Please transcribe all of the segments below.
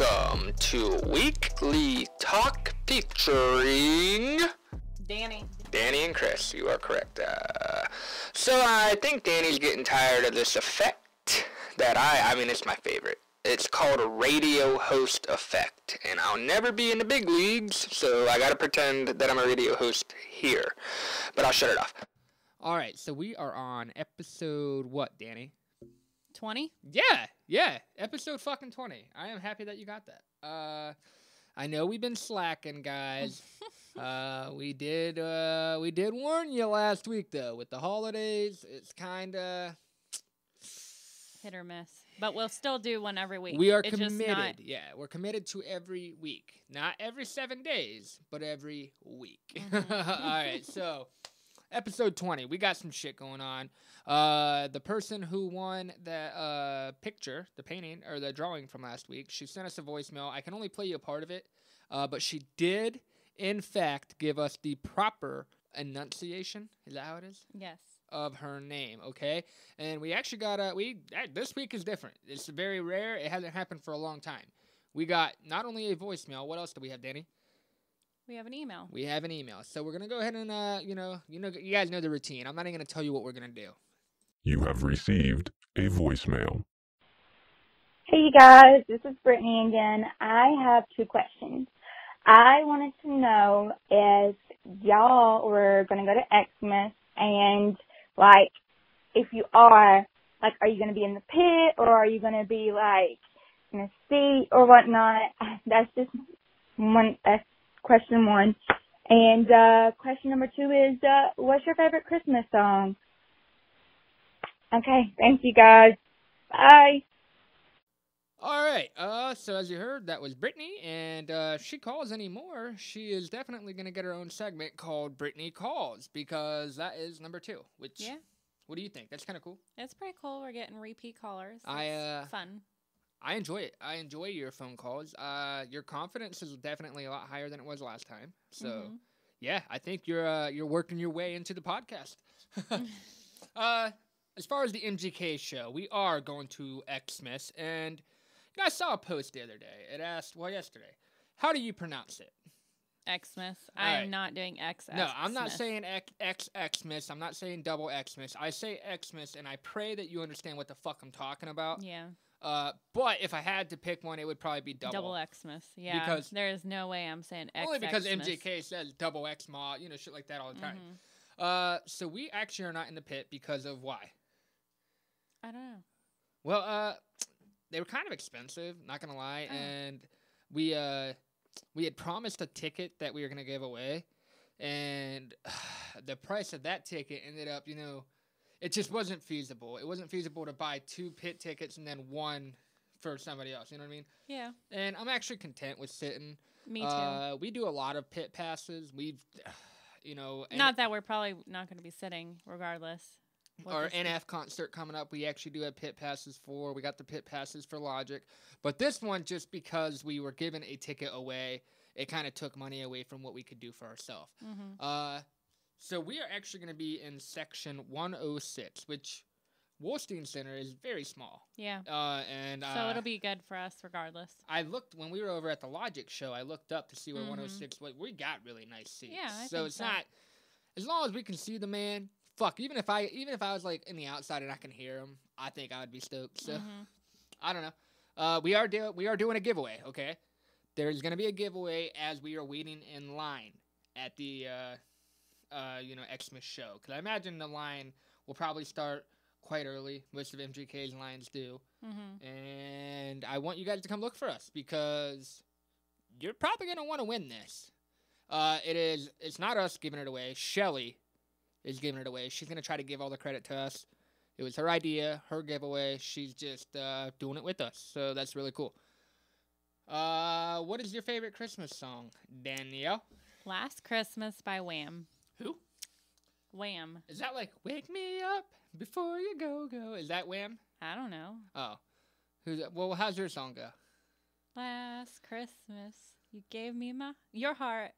Welcome to Weekly Talk featuring Danny and Chris. You are correct. So I think Danny's getting tired of this effect that I mean, it's my favorite. It's called a radio host effect, and I'll never be in the big leagues, so I gotta pretend that I'm a radio host here. But I'll shut it off. All right, so we are on episode what, Danny? 20? Yeah, episode fucking 20. I am happy that you got that. I know we've been slacking, guys. We did warn you last week though. With the holidays, it's kind of hit or miss. But we'll still do one every week. We are committed. Yeah, we're committed to every week. Not every 7 days, but every week. Mm-hmm. All right, so episode 20. We got some shit going on. The person who won the picture, the painting, or the drawing from last week, she sent us a voicemail. I can only play you a part of it, but she did, in fact, give us the proper enunciation. Is that how it is? Yes. Of her name, okay? And we actually got this week is different. It's very rare. It hasn't happened for a long time. We got not only a voicemail. What else do we have, Danny? We have an email. We have an email. So we're gonna go ahead and you guys know the routine. I'm not even gonna tell you what we're gonna do. You have received a voicemail. Hey you guys, this is Brittany again. I have 2 questions. I wanted to know if y'all were going to go to Xmas and, like, if you are, like, are you going to be in the pit or are you going to be, like, in a seat or whatnot? That's just that's question 1. And question number 2 is, what's your favorite Christmas song? Okay, thank you guys. Bye. All right. So as you heard, that was Brittany, and if she calls anymore, she is definitely gonna get her own segment called Brittany Calls, because that is number 2. Which, yeah. What do you think? That's kind of cool. It's pretty cool. We're getting repeat callers. It's fun. I enjoy it. I enjoy your phone calls. Your confidence is definitely a lot higher than it was last time. So, yeah, I think you're working your way into the podcast. As far as the MGK show, we are going to Xmas, and I saw a post the other day. It asked, yesterday, how do you pronounce it? Xmas. Right. I'm not doing Xmas. No, I'm not saying Xmas. I'm not saying double Xmas. I say Xmas, and I pray that you understand what the fuck I'm talking about. Yeah. But if I had to pick one, it would probably be double. Double Xmas. Yeah. Because there is no way I'm saying X. Only because MGK says double Xmas, shit like that all the time. So we actually are not in the pit because of why? I don't know. Well, they were kind of expensive, not gonna lie, and we had promised a ticket that we were gonna give away, and the price of that ticket ended up, it just wasn't feasible. It wasn't feasible to buy 2 pit tickets and then 1 for somebody else. You know what I mean? Yeah. And I'm actually content with sitting. Me too. We do a lot of pit passes. We've, not that we're probably not going to be sitting regardless. Our NF concert coming up, we actually do have pit passes for. We got the pit passes for Logic. But this one, just because we were given a ticket away, it kind of took money away from what we could do for ourselves. So we are actually going to be in section 106, which Wolstein Center is very small. Yeah. So it'll be good for us regardless. I looked, when we were over at the Logic show, I looked up to see where 106 was. We got really nice seats. Yeah, I so think it's not, as long as we can see the man. Fuck, even if I was like in the outside and I can hear him, I think I would be stoked. So I don't know. We are doing a giveaway. Okay, there's gonna be a giveaway as we are waiting in line at the Xmas show, because I imagine the line will probably start quite early. Most of MGK's lines do, and I want you guys to come look for us because you're probably gonna want to win this. It's not us giving it away. Shelly is giving it away. She's going to try to give all the credit to us. It was her idea, her giveaway. She's just doing it with us. So that's really cool. What is your favorite Christmas song, Danielle? Last Christmas by Wham. Who? Wham. Is that like, wake me up before you go? Is that Wham? I don't know. Oh. Well, how's your song go? Last Christmas, you gave me your heart,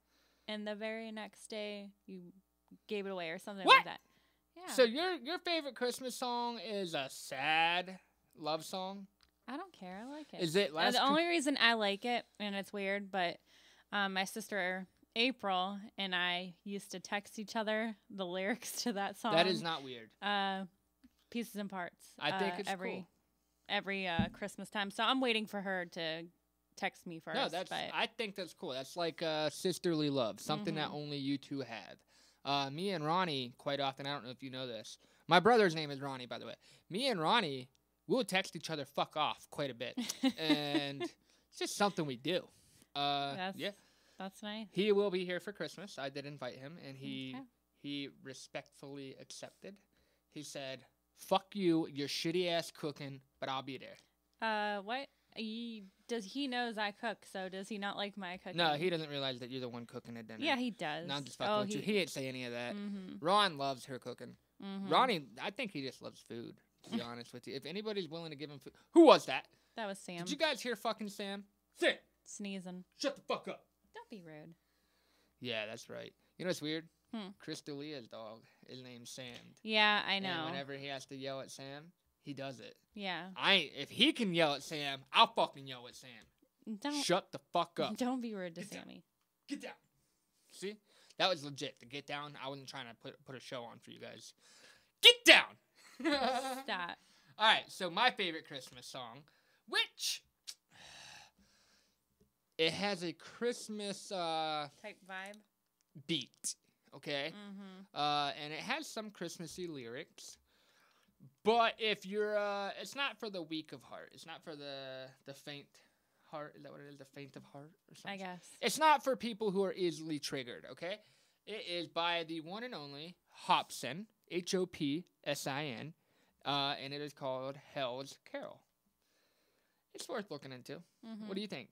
and the very next day, you gave it away or something like that. Yeah. So your favorite Christmas song is a sad love song? I don't care. I like it. Is it last? The only reason I like it, and it's weird, but my sister April and I used to text each other the lyrics to that song. That is not weird. Pieces and Parts. I think it's every cool. Christmas time. So I'm waiting for her to text me first. No, I think that's cool. That's like sisterly love, something that only you two have. Me and Ronnie, quite often, I don't know if you know this. My brother's name is Ronnie, by the way. Me and Ronnie, we'll text each other fuck off quite a bit. And it's just something we do. Yeah. That's nice. He will be here for Christmas. I did invite him, and he respectfully accepted. He said, fuck you, you're shitty-ass cooking, but I'll be there. What? He knows I cook, so does he not like my cooking? No, he doesn't realize that you're the one cooking at dinner. Yeah, he does. No, I'm just fucking with you. He didn't say any of that. Mm-hmm. Ron loves her cooking. Mm-hmm. Ronnie, I think he just loves food, to be honest with you. If anybody's willing to give him food. Who was that? That was Sam. Did you guys hear fucking Sam? Sam! Sneezing. Shut the fuck up. Don't be rude. Yeah, that's right. You know what's weird? Chris D'Elia's dog is named Sam. Yeah, I know. And whenever he has to yell at Sam, he does it. Yeah. If he can yell at Sam, I'll fucking yell at Sam. Shut the fuck up. Don't be rude to Get Sammy. Down. Get down. See? That was legit. To get down, I wasn't trying to put a show on for you guys. Get down. Stop. All right, so my favorite Christmas song, which it has a Christmas type vibe beat, okay? Mm-hmm. And it has some Christmassy lyrics. But if you're, it's not for the weak of heart. It's not for the faint heart. Is that what it is? The faint of heart or something? I guess. It's not for people who are easily triggered, okay? It is by the one and only Hopsin, Hopsin, and it is called Hell's Carol. It's worth looking into. Mm-hmm. What do you think?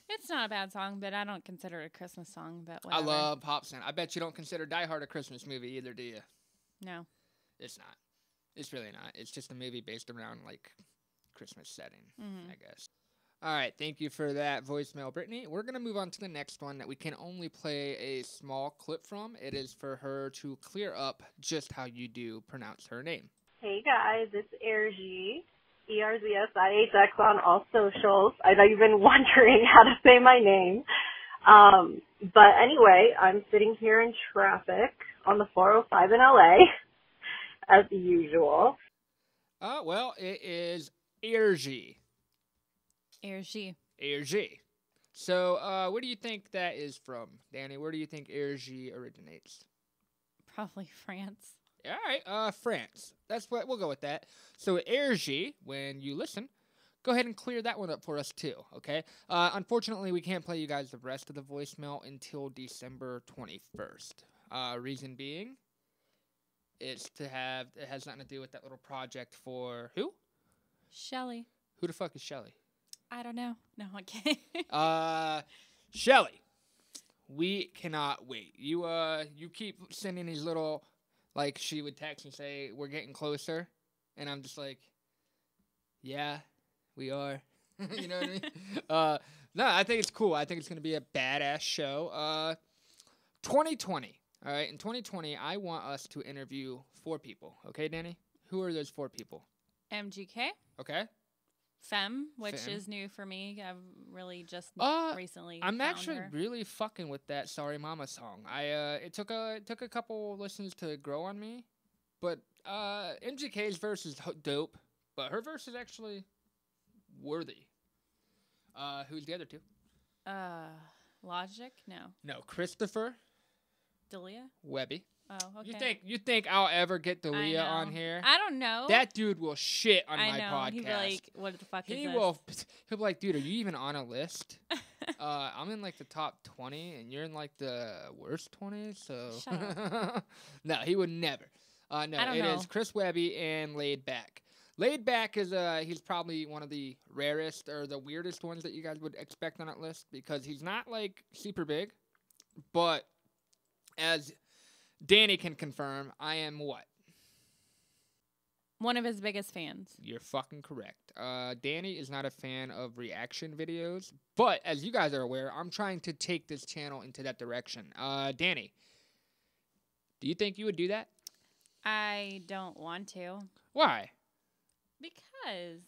It's not a bad song, but I don't consider it a Christmas song, but whatever. I love Hopsin. I bet you don't consider Die Hard a Christmas movie either, do you? No. It's not. It's really not. It's just a movie based around, like, Christmas setting, I guess. All right. Thank you for that voicemail, Brittany. We're going to move on to the next one that we can only play a small clip from. It is for her to clear up just how you do pronounce her name. Hey, guys. It's Erzsihx, ERZSIHX on all socials. I know you've been wondering how to say my name. But anyway, I'm sitting here in traffic on the 405 in LA. As usual. Well, it is Erzsihx. Erzsihx. So, where do you think that is from, Danny? Where do you think Erzsihx originates? Probably France. All right, France. That's what we'll go with that. So, Erzsihx, when you listen, go ahead and clear that one up for us too. Okay. Unfortunately, we can't play you guys the rest of the voicemail until December 21st. Reason being. It has nothing to do with that little project for who? Shelly. Who the fuck is Shelly? I don't know. No, I can't. Shelly, we cannot wait. You keep sending these little, like, she would text and say, we're getting closer. And I'm just like, yeah, we are. You know what I mean? No, I think it's cool. I think it's going to be a badass show. 2020. All right, in 2020, I want us to interview 4 people. Okay, Danny? Who are those 4 people? MGK. Okay. Femme, which is new for me. I've really just recently I'm found actually her. really fucking with that Sorry Mama song. It took a couple listens to grow on me, but MGK's verse is dope, but her verse is actually worthy. Who's the other 2? Logic? No. No, Christopher. Delia? Webby. Oh, okay. You think I'll ever get Delia on here? I don't know. That dude will shit on my podcast. He'll be like, what the fuck is this? He'll be like, dude, are you even on a list? I'm in like the top 20 and you're in like the worst 20, so Shut up. No, he would never. No, it is Chris Webby and Laid Back. Laid Back is he's probably one of the rarest or the weirdest ones that you guys would expect on that list because he's not like super big, but as Danny can confirm, I am what? One of his biggest fans. You're fucking correct. Danny is not a fan of reaction videos, but as you guys are aware, I'm trying to take this channel into that direction. Danny, do you think you would do that? I don't want to. Why? Because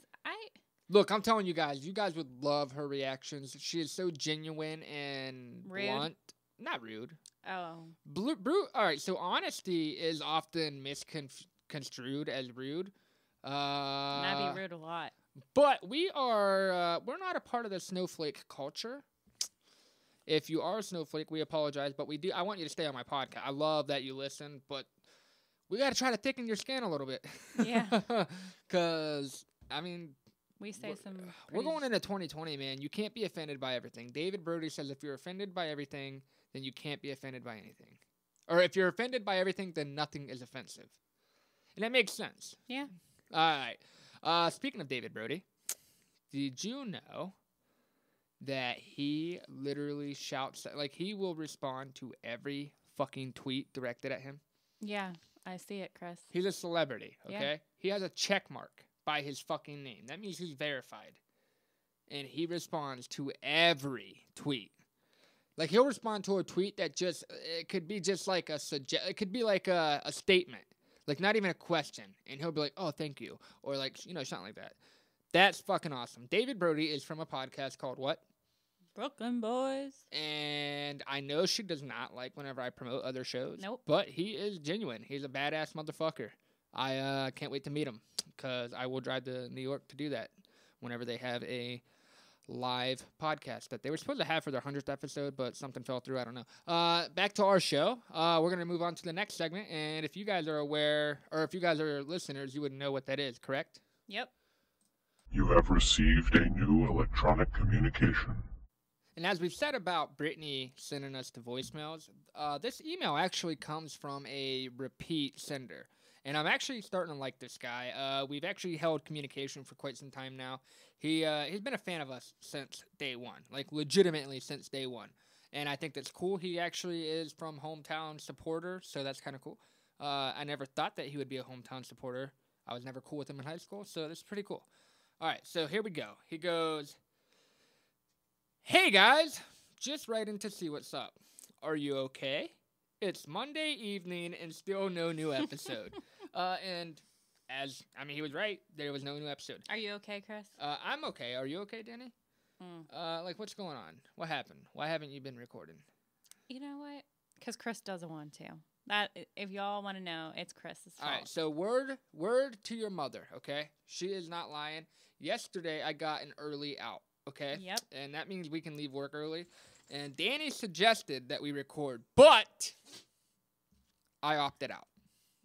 Look, I'm telling you guys would love her reactions. She is so genuine and Rude. blunt. Not rude. Oh. All right, so honesty is often misconstrued as rude. And I'd be rude a lot. But we're not a part of the snowflake culture. If you are a snowflake, we apologize, but I want you to stay on my podcast. I love that you listen, but we got to try to thicken your skin a little bit. Yeah. Because, I mean, we say we're going into 2020, man. You can't be offended by everything. David Brody says if you're offended by everything, then you can't be offended by anything. Or if you're offended by everything, then nothing is offensive. And that makes sense. Yeah. All right. Speaking of David Brody, did you know that he literally shouts, like he will respond to every fucking tweet directed at him? Yeah, I see it, Chris. He's a celebrity, okay? Yeah. He has a check mark by his fucking name. That means he's verified. And he responds to every tweet. Like, he'll respond to a tweet that it could be just like it could be like a statement. Like, not even a question. And he'll be like, oh, thank you. Or, like, something like that. That's fucking awesome. David Brody is from a podcast called what? Brooklyn Boys. And I know she does not like whenever I promote other shows. Nope. But he is genuine. He's a badass motherfucker. I can't wait to meet him because I will drive to New York to do that whenever they have a live podcast that they were supposed to have for their 100th episode, but something fell through. I don't know. Back to our show. We're going to move on to the next segment. And if you guys are aware, or if you guys are listeners, you would know what that is, correct? Yep. You have received a new electronic communication. And as we've said about Brittany sending us the voicemails, this email actually comes from a repeat sender. And I'm actually starting to like this guy. We've actually held communication for quite some time now. He's been a fan of us since day one, like legitimately since day one. And I think that's cool. He actually is from hometown supporter, so that's kind of cool. I never thought that he would be a hometown supporter. I was never cool with him in high school, so that's pretty cool. All right, so here we go. He goes, "Hey guys, just writing to see what's up. Are you okay? It's Monday evening and still no new episode." And he was right. There was no new episode. Are you okay, Chris? I'm okay. Are you okay, Danny? Like, what's going on? What happened? Why haven't you been recording? You know what? Because Chris doesn't want to. That, if y'all want to know, it's Chris's fault. All right, so word to your mother, okay? She is not lying. Yesterday, I got an early out, okay? Yep. And that means we can leave work early. And Danny suggested that we record, but I opted out.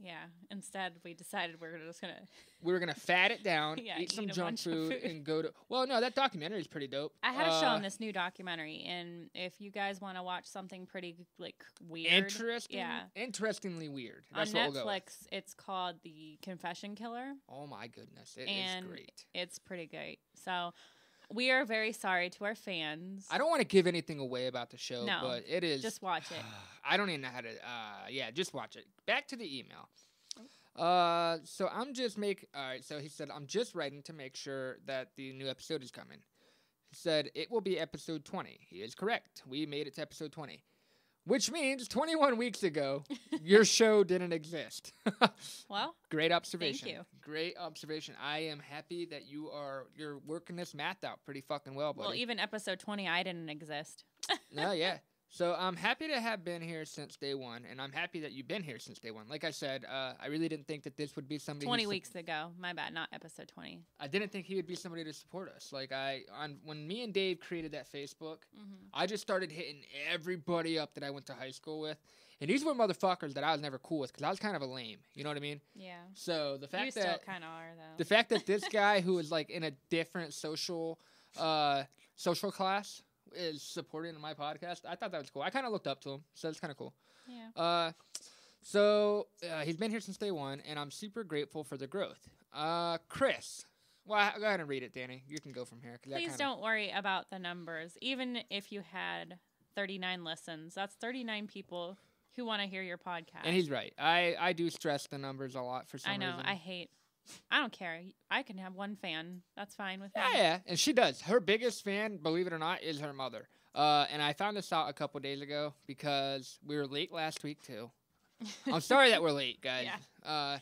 Yeah. Instead, we decided we were gonna fat it down, yeah, eat some junk food, and go to. Well, no, that documentary is pretty dope. I had to show him this new documentary, and if you guys want to watch something pretty weird, interestingly weird. That's on what we'll go with. Netflix, it's called The Confession Killer. Oh my goodness, it is great. It's pretty great. So. We are very sorry to our fans. I don't want to give anything away about the show, but it is. Just watch it. I don't even know how to. Just watch it. Back to the email. So I'm just all right. So he said, I'm just writing to make sure that the new episode is coming. He said it will be episode 20. He is correct. We made it to episode 20. Which means 21 weeks ago, your show didn't exist. Well, great observation. Thank you. Great observation. I am happy that you're working this math out pretty fucking well, buddy. Well, even episode 20, I didn't exist. No, yeah. So I'm happy to have been here since day one, and I'm happy that you've been here since day one. Like I said, I really didn't think that this would be somebody 20 weeks ago. My bad, not episode 20. I didn't think he would be somebody to support us. Like when me and Dave created that Facebook, I just started hitting everybody up that I went to high school with, and these were motherfuckers that I was never cool with because I was kind of a lame. You know what I mean? Yeah. So the fact you that still kind of are though. The fact that this guy who is like in a different social class is supporting my podcast, I thought that was cool. I kind of looked up to him, so it's kind of cool. Yeah. So he's been here since day one, and I'm super grateful for the growth. Chris, well, go ahead and read it, Danny. You can go from here. Please don't worry about the numbers. Even if you had 39 listens, that's 39 people who want to hear your podcast. And he's right. I do stress the numbers a lot for some reason. I know. I don't care. I can have one fan. That's fine with me. Yeah, and she does. Her biggest fan, believe it or not, is her mother. And I found this out a couple days ago because we were late last week, too. I'm sorry that we're late, guys. Yeah.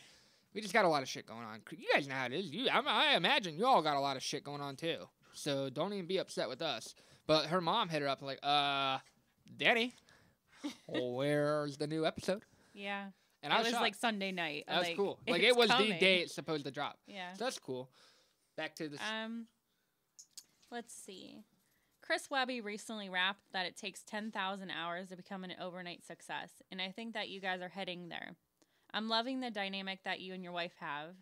We just got a lot of shit going on. You guys know how it is. I imagine you all got a lot of shit going on too. So don't even be upset with us. But her mom hit her up like, Danny, where's the new episode? Yeah. And it was like Sunday night. That was like, cool. Like it was coming. the day it's supposed to drop. Yeah. So that's cool. Back to this. Let's see. Chris Webby recently rapped that it takes 10,000 hours to become an overnight success, and I think that you guys are heading there. I'm loving the dynamic that you and your wife have.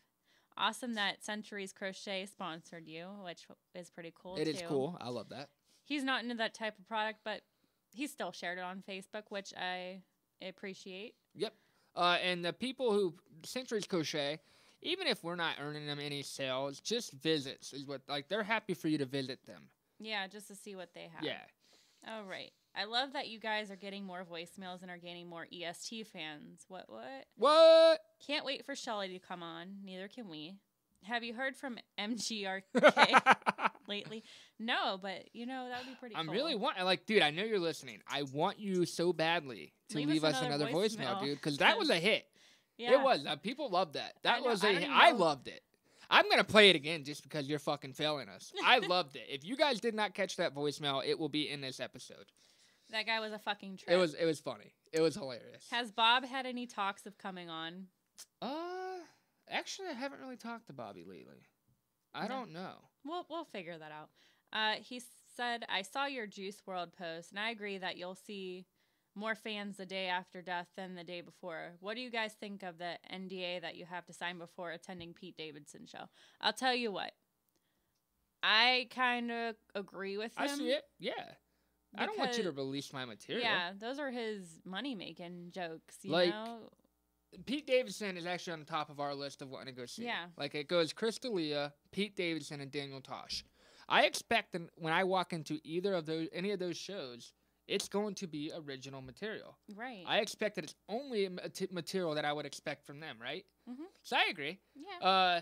Awesome that Centuries Crochet sponsored you, which is pretty cool, It is cool. I love that. He's not into that type of product, but he still shared it on Facebook, which I appreciate. Yep. And the people who Centuries Crochet, even if we're not earning them any sales, just visits is what, like, they're happy for you to visit them. Yeah, just to see what they have. Yeah. All right. I love that you guys are getting more voicemails and are gaining more EST fans. What? What? Can't wait for Shelly to come on. Neither can we. Have you heard from MGRK lately? No, but, that would be pretty cool. I'm really dude, I know you're listening. I want you so badly to leave us another voicemail, dude, because that was a hit. Yeah. It was. People loved that. I loved it. I'm going to play it again just because you're fucking failing us. I loved it. If you guys did not catch that voicemail, it will be in this episode. That guy was a fucking trip. It was funny. It was hilarious. Has Bob had any talks of coming on? Actually, I haven't really talked to Bobby lately. I don't know. We'll figure that out. He said, I saw your Juice WRLD post, and I agree that you'll see more fans the day after death than the day before. What do you guys think of the NDA that you have to sign before attending Pete Davidson's show? I'll tell you what. I kind of agree with him. I see it. Yeah. I don't want you to release my material. Yeah, those are his money-making jokes, you know? Pete Davidson is actually on the top of our list of wanting to go see. Yeah. Like, it goes Chris D'Elia, Pete Davidson, and Daniel Tosh. I expect that when I walk into any of those shows, it's going to be original material. Right. I expect that it's only material that I would expect from them, right? Mm-hmm. So I agree. Yeah.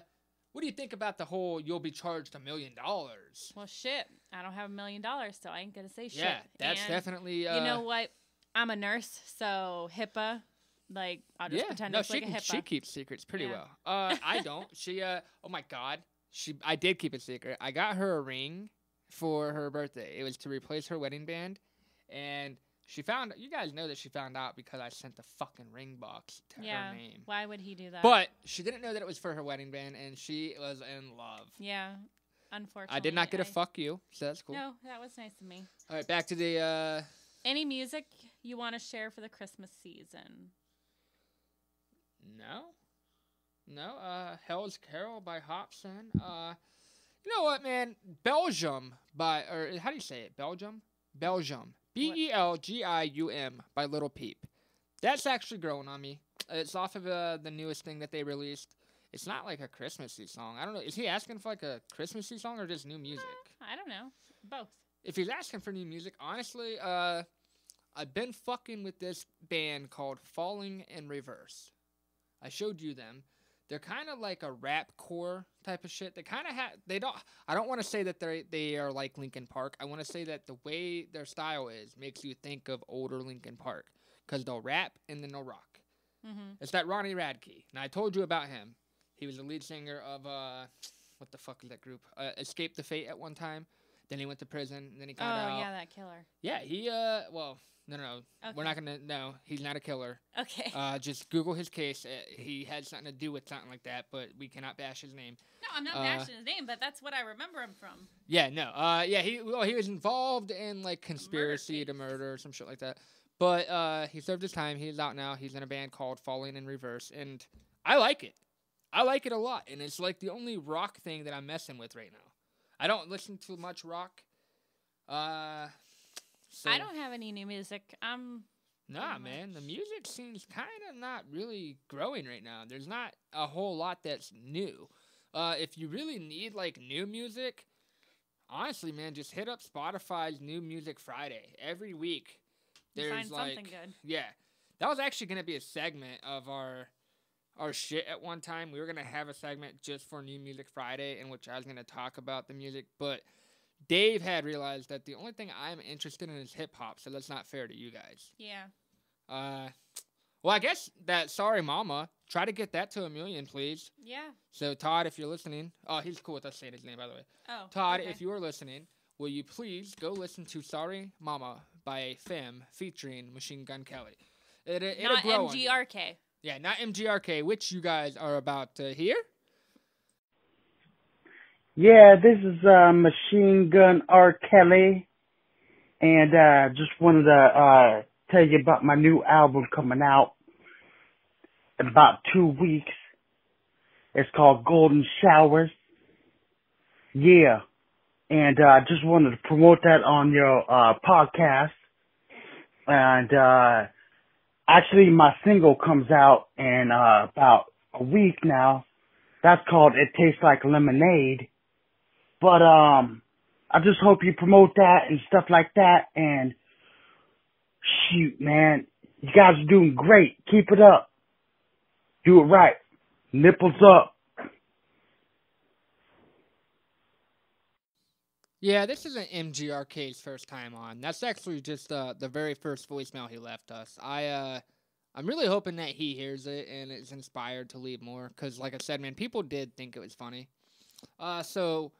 What do you think about the whole you'll be charged $1 million? Well, shit. I don't have $1 million, so I ain't going to say shit. Yeah, that's definitely... you know what? I'm a nurse, so HIPAA... Like, I'll just pretend it's like a HIPAA. She keeps secrets pretty well. I don't. She, oh my God. I did keep it secret. I got her a ring for her birthday. It was to replace her wedding band. And you guys know that she found out because I sent the fucking ring box to her name. Why would he do that? But she didn't know that it was for her wedding band, and she was in love. Yeah, unfortunately. I did not get a fuck you, so that's cool. No, that was nice of me. All right, back to the, Any music you want to share for the Christmas season? No, Hell's Carol by Hobson. You know what, man? Belgium how do you say it? Belgium? Belgium. Belgium by Little Peep. That's actually growing on me. It's off of the newest thing that they released. It's not like a Christmassy song. I don't know. Is he asking for like a Christmassy song or just new music? I don't know. Both. If he's asking for new music, honestly, I've been fucking with this band called Falling in Reverse. I showed you them. They're kind of like a rap core type of shit. They kind of I don't want to say that they are like Linkin Park. I want to say that the way their style is makes you think of older Linkin Park. Because they'll rap and then they'll rock. Mm-hmm. It's that Ronnie Radke. Now, I told you about him. He was the lead singer of, what the fuck is that group? Escape the Fate at one time. Then he went to prison. And then he got out. Oh, yeah, that killer. Yeah, he, no. Okay. We're not going to, no, he's not a killer. Okay. Just Google his case. He had something to do with something like that, but we cannot bash his name. No, I'm not bashing his name, but that's what I remember him from. Yeah, no. He was involved in, like, conspiracy to murder or some shit like that. But he served his time. He's out now. He's in a band called Falling in Reverse, and I like it. I like it a lot, and it's, like, the only rock thing that I'm messing with right now. I don't listen to much rock. So, I don't have any new music. Nah, man. The music scene's kind of not really growing right now. There's not a whole lot that's new. If you really need, like, new music, honestly, man, just hit up Spotify's New Music Friday. Every week, there's, find like... something good. Yeah. That was actually going to be a segment of our shit at one time. We were going to have a segment just for New Music Friday in which I was going to talk about the music, but... Dave had realized that the only thing I'm interested in is hip-hop, so that's not fair to you guys. Yeah. Well, I guess that Sorry Mama, try to get that to 1 million, please. Yeah. So, Todd, if you're listening, oh, he's cool with us saying his name, by the way. Oh. Todd, okay. if you are listening, will you please go listen to Sorry Mama by Femme featuring Machine Gun Kelly? It'll Not grow on you. MGRK. Yeah, not MGRK, which you guys are about to hear. Yeah, this is Machine Gun R. Kelly, and just wanted to tell you about my new album coming out in about 2 weeks. It's called Golden Showers. Yeah, and just wanted to promote that on your podcast. And actually, my single comes out in about a week now. That's called It Tastes Like Lemonade. But I just hope you promote that and stuff like that. And shoot, man, you guys are doing great. Keep it up. Do it right. Nipples up. Yeah, this isn't MGRK's first time on. That's actually just the very first voicemail he left us. I'm really hoping that he hears it and is inspired to leave more. Because, like I said, man, people did think it was funny. So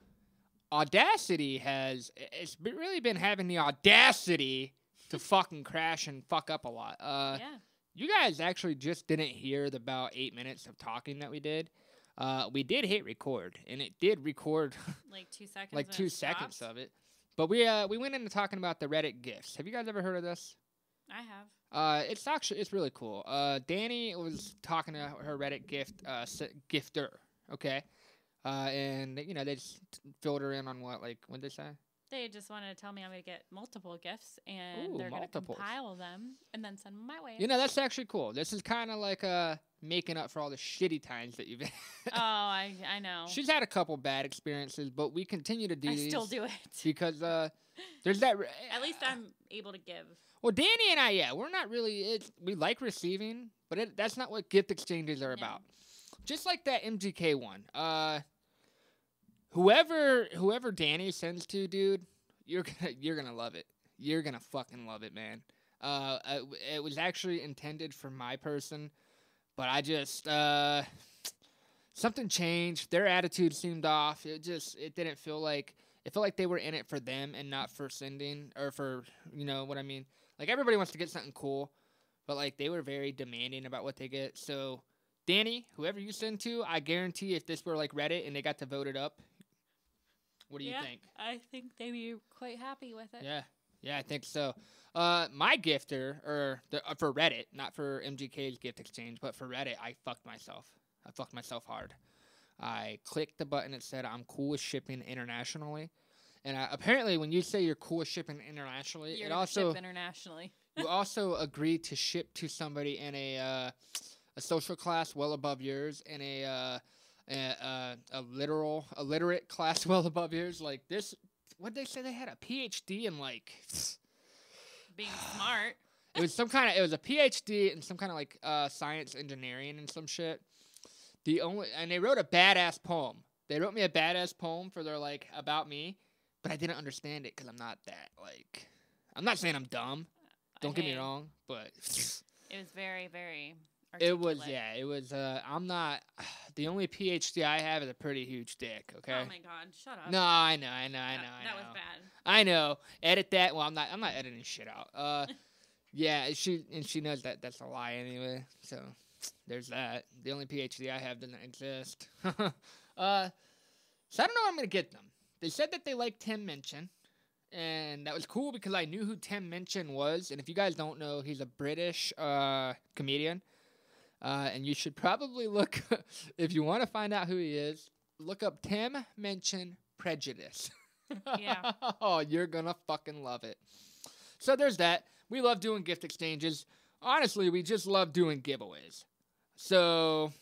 Audacity it's really been having the audacity to fucking crash and fuck up a lot. Yeah. You guys actually just didn't hear the about 8 minutes of talking that we did. We did hit record, and it did record Like 2 seconds. like and 2 it seconds stopped? of it. But we went into talking about the Reddit gifts. Have you guys ever heard of this? I have. It's really cool. Danny was talking to her Reddit gifter, okay? And you know they just filled her in on what'd they say? They just wanted to tell me I'm going to get multiple gifts, and Ooh, they're going to multiples. compile them and then send them my way. You know that's actually cool. This is kind of like making up for all the shitty times that you've had. Oh, I know. She's had a couple bad experiences, but we continue to do I these still do it. because there's that. At least I'm able to give. Well, Danny and I, we're not really. We like receiving, but that's not what gift exchanges are No. about. Just like that MGK one. Whoever Danny sends to, dude, you're gonna love it. You're gonna fucking love it, man. It was actually intended for my person, but I just something changed. Their attitude seemed off. It didn't feel like it felt like they were in it for them and not for sending or for you know what I mean. Like everybody wants to get something cool, but like they were very demanding about what they get. So Danny, whoever you send to, I guarantee if this were like Reddit and they got to vote it up, what do you think? I think they'd be quite happy with it. Yeah, I think so. My gifter, for Reddit, not for MGK's gift exchange, but for Reddit, I fucked myself. I fucked myself hard. I clicked the button that said I'm cool with shipping internationally. And apparently when you say you're cool with shipping internationally, You're it gonna also ship internationally. you also agree to ship to somebody in a social class well above yours and a literate class well above yours. Like this, what'd they say they had a PhD in like Being smart. it was a PhD in some kind of like science engineering and some shit. And they wrote a badass poem. They wrote me a badass poem for their like about me, but I didn't understand it because I'm not that like. I'm not saying I'm dumb. Don't get me wrong, but It was very, very it articulate. was. I'm not. The only PhD I have is a pretty huge dick. Okay. Oh my god, shut up. No, I know. That was bad. I know. Edit that. Well, I'm not editing shit out. Yeah, she knows that that's a lie anyway. So there's that. The only PhD I have doesn't exist. So I don't know how I'm gonna get them. They said that they like Tim Minchin, and that was cool because I knew who Tim Minchin was. And if you guys don't know, he's a British comedian. And you should probably look, if you want to find out who he is, look up Tim Minchin Prejudice. Yeah. Oh, you're going to fucking love it. So there's that. We love doing gift exchanges. Honestly, we just love doing giveaways. So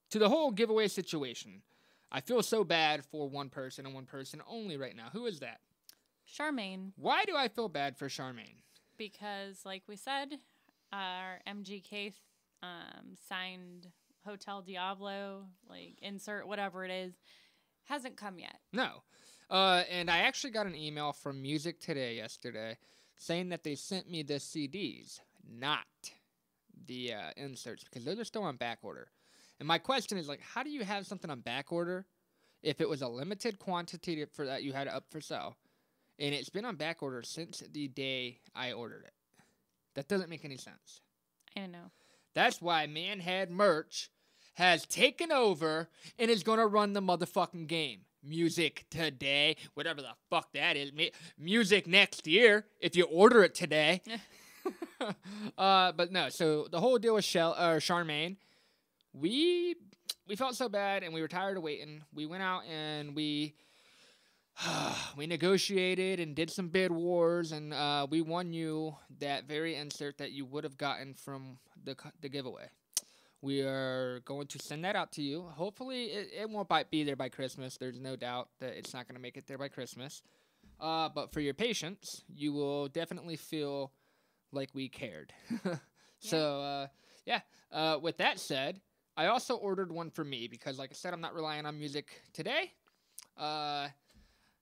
to the whole giveaway situation, I feel so bad for one person and one person only right now. Who is that? Charmaine. Why do I feel bad for Charmaine? Because, like we said, our MGK signed Hotel Diablo, like insert whatever it is, hasn't come yet. No. And I actually got an email from Music Today yesterday saying that they sent me the CDs, not the inserts because those are still on back order. And my question is, like, how do you have something on back order if it was a limited quantity for that you had up for sale, and it's been on back order since the day I ordered it? That doesn't make any sense. I know. That's why Manhead Merch has taken over and is going to run the motherfucking game. Music today, whatever the fuck that is. Music next year, if you order it today. But no, so the whole deal with Charmaine, we felt so bad and we were tired of waiting. We went out and we negotiated and did some bid wars, and we won you that very insert that you would have gotten from the giveaway. We are going to send that out to you. Hopefully, it won't be there by Christmas. There's no doubt that it's not going to make it there by Christmas. But for your patience, you will definitely feel like we cared. So, with that said, I also ordered one for me because, like I said, I'm not relying on music today.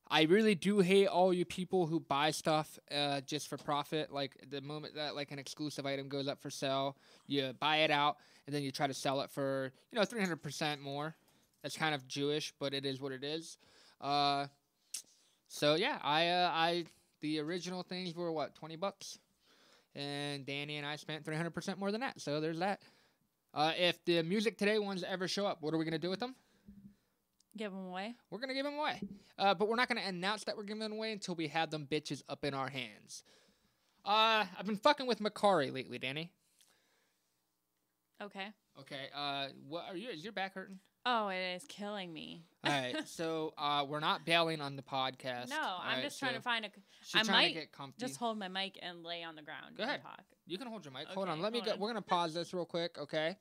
I really do hate all you people who buy stuff just for profit. Like, the moment that, like, an exclusive item goes up for sale, you buy it out, and then you try to sell it for, 300% more. That's kind of Jewish, but it is what it is. So, yeah, the original things were, $20? And Danny and I spent 300% more than that. So, there's that. If the Music Today ones ever show up, what are we going to do with them? Give them away? We're going to give them away. But we're not going to announce that we're giving them away until we have them bitches up in our hands. I've been fucking with Macari lately, Danny. Okay. Okay. Is your back hurting? Oh, it is killing me. All right. So, we're not bailing on the podcast. No, I'm just trying to find a... She's trying to get comfy. Just hold my mic and lay on the ground. Go ahead. And talk. You can hold your mic. Okay, hold on. We're going to pause this real quick, okay?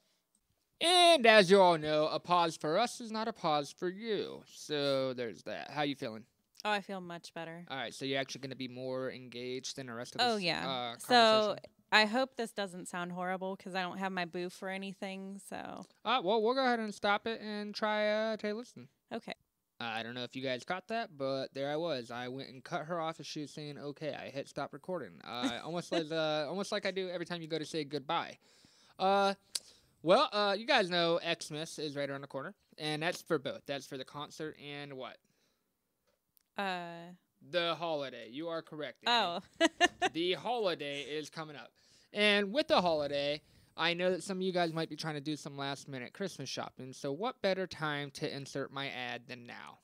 And as you all know, a pause for us is not a pause for you. So there's that. How you feeling? Oh, I feel much better. All right. So you're actually going to be more engaged in the rest of this yeah. conversation? So I hope this doesn't sound horrible because I don't have my booth or anything. So. Well, we'll go ahead and stop it and try listen. Okay. I don't know if you guys caught that, but there I was. I went and cut her off as she was saying, okay. I hit stop recording. Almost like I do every time you go to say goodbye. Well, you guys know Xmas is right around the corner, and that's for both. That's for the concert and what? The holiday. You are correct, Annie. Oh. The holiday is coming up. And with the holiday, I know that some of you guys might be trying to do some last-minute Christmas shopping, so what better time to insert my ad than now?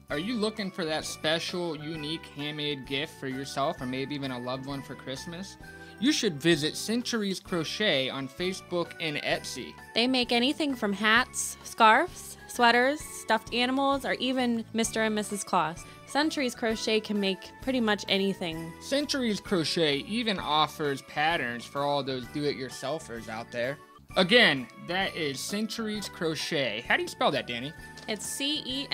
Are you looking for that special, unique, handmade gift for yourself or maybe even a loved one for Christmas? You should visit Centuries Crochet on Facebook and Etsy. They make anything from hats, scarves, sweaters, stuffed animals, or even Mr. and Mrs. Claus. Centuries Crochet can make pretty much anything. Centuries Crochet even offers patterns for all those do-it-yourselfers out there. Again, that is Centuries Crochet. How do you spell that, Danny? It's CENTUREES,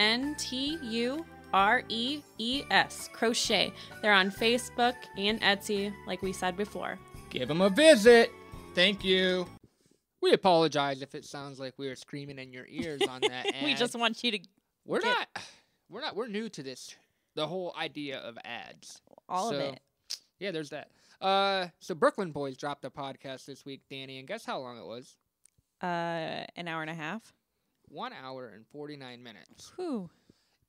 Crochet. They're on Facebook and Etsy, like we said before. Give them a visit. Thank you. We apologize if it sounds like we were screaming in your ears on that ad. We just want you to... We're new to this, the whole idea of ads. All of it. Yeah, there's that. So Brooklyn Boys dropped a podcast this week, Danny, and guess how long it was? An hour and a half. 1 hour and 49 minutes. Whew.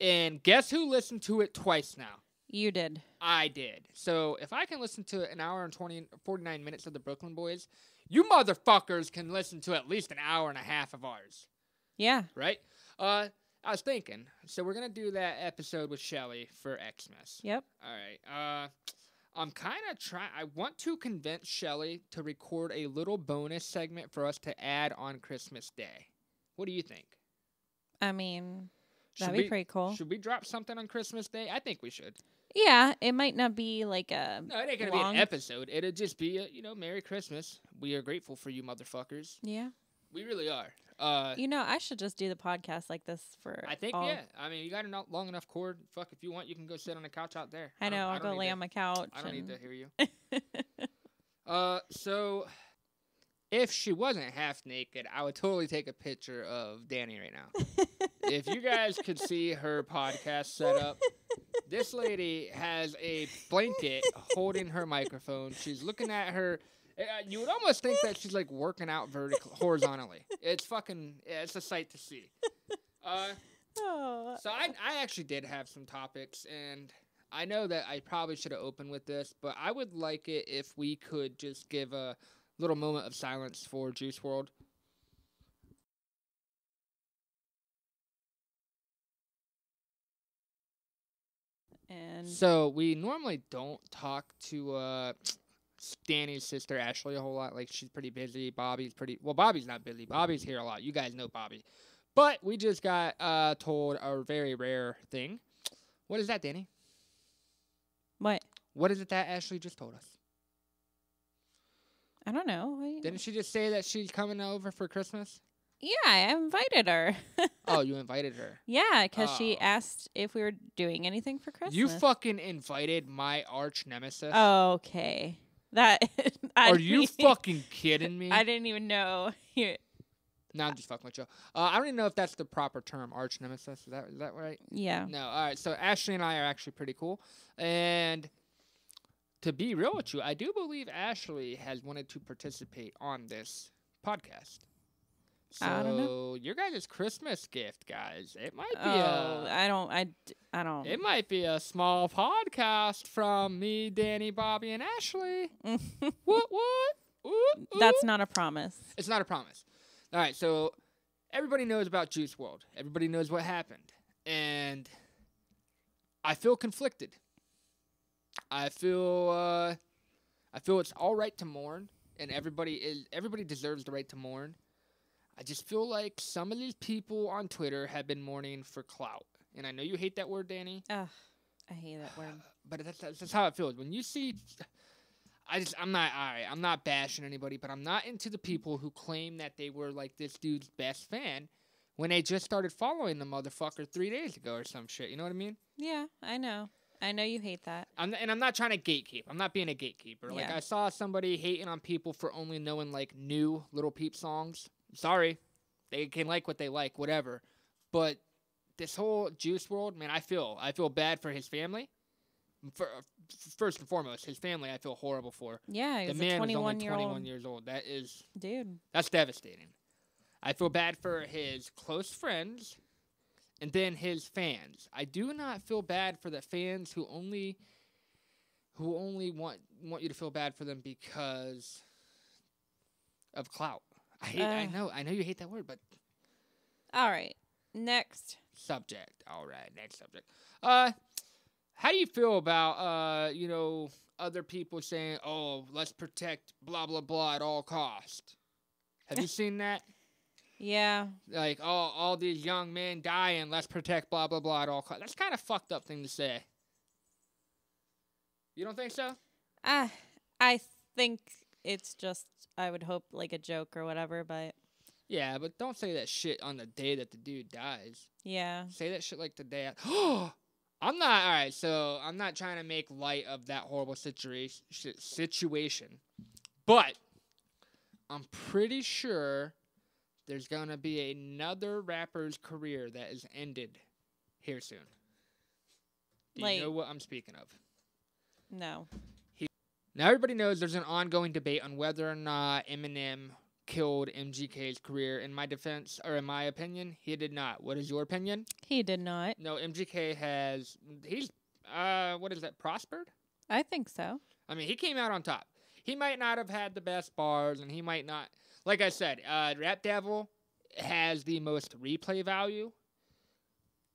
And guess who listened to it twice now? You did. I did. So if I can listen to an hour and 49 minutes of the Brooklyn Boys, you motherfuckers can listen to at least an hour and a half of ours. Yeah. Right? I was thinking, so we're going to do that episode with Shelly for Xmas. Yep. All right. I'm kind of I want to convince Shelly to record a little bonus segment for us to add on Christmas Day. What do you think? I mean, that'd be pretty cool. Should we drop something on Christmas Day? I think we should. Yeah, it might not be like a No, it ain't going to be an episode. It'll just be, Merry Christmas. We are grateful for you motherfuckers. Yeah. We really are. I should just do the podcast like this for I think, yeah. I mean, you got a long enough cord. Fuck, if you want, you can go sit on the couch out there. I know. I'll go lay on my couch. I don't need to hear you. So... If she wasn't half naked, I would totally take a picture of Danny right now. If you guys could see her podcast setup, this lady has a blanket holding her microphone. She's looking at her You would almost think that she's like working out horizontally. It's fucking. It's a sight to see. So I actually did have some topics, and I know that I probably should have opened with this, but I would like it if we could just give a little moment of silence for Juice WRLD. And so we normally don't talk to Danny's sister Ashley a whole lot. Like, she's pretty busy. Bobby's not busy. Bobby's here a lot. You guys know Bobby. But we just got told a very rare thing. What is that, Danny? What? What is it that Ashley just told us? I don't know. Didn't she just say that she's coming over for Christmas? Yeah, I invited her. Oh, you invited her? Yeah, because she asked if we were doing anything for Christmas. You fucking invited my arch nemesis? Okay. That. Are you fucking kidding me? I didn't even know. No, I'm just fucking with you. I don't even know if that's the proper term, arch nemesis. Is that right? Yeah. No. All right. So Ashley and I are actually pretty cool. And to be real with you, I do believe Ashley has wanted to participate on this podcast. So I don't know. Your guys' Christmas gift, guys. It might be I don't. It might be a small podcast from me, Danny, Bobby, and Ashley. What? Ooh, ooh. That's not a promise. It's not a promise. All right, so everybody knows about Juice WRLD. Everybody knows what happened. And I feel conflicted. I feel it's all right to mourn, and everybody deserves the right to mourn. I just feel like some of these people on Twitter have been mourning for clout. And I know you hate that word, Danny. Ugh, I hate that word. But that's how it feels. When you see... I'm not bashing anybody, but I'm not into the people who claim that they were like this dude's best fan when they just started following the motherfucker 3 days ago or some shit. You know what I mean? Yeah, I know. I know you hate that. I'm not trying to gatekeep. I'm not being a gatekeeper. Yeah. Like, I saw somebody hating on people for only knowing like new Little Peep songs. Sorry, they can like what they like, whatever. But this whole Juice WRLD, man, I feel bad for his family. First and foremost, his family I feel horrible for. Yeah, he was the man a 21 is only 21 years old. That is... Dude. That's devastating. I feel bad for his close friends and then his fans. I do not feel bad for the fans who only want you to feel bad for them because of clout. I know you hate that word, but... All right, next. Subject. All right, next subject. How do you feel about, other people saying, oh, let's protect blah, blah, blah at all cost? Have you seen that? Yeah. Like, all these young men dying, let's protect blah, blah, blah at all cost. That's kind of fucked up thing to say. You don't think so? I think it's just, I would hope, like a joke or whatever, but... Yeah, but don't say that shit on the day that the dude dies. Yeah. Say that shit like the day I'm not trying to make light of that horrible situation, but I'm pretty sure there's going to be another rapper's career that is ended here soon. Do you know what I'm speaking of? No. Now everybody knows there's an ongoing debate on whether or not Eminem killed MGK's career. In my defense, or in my opinion, he did not. What is your opinion? He did not. No, MGK he's prospered? I think so. I mean, he came out on top. He might not have had the best bars, and he might not, like I said, Rap Devil has the most replay value.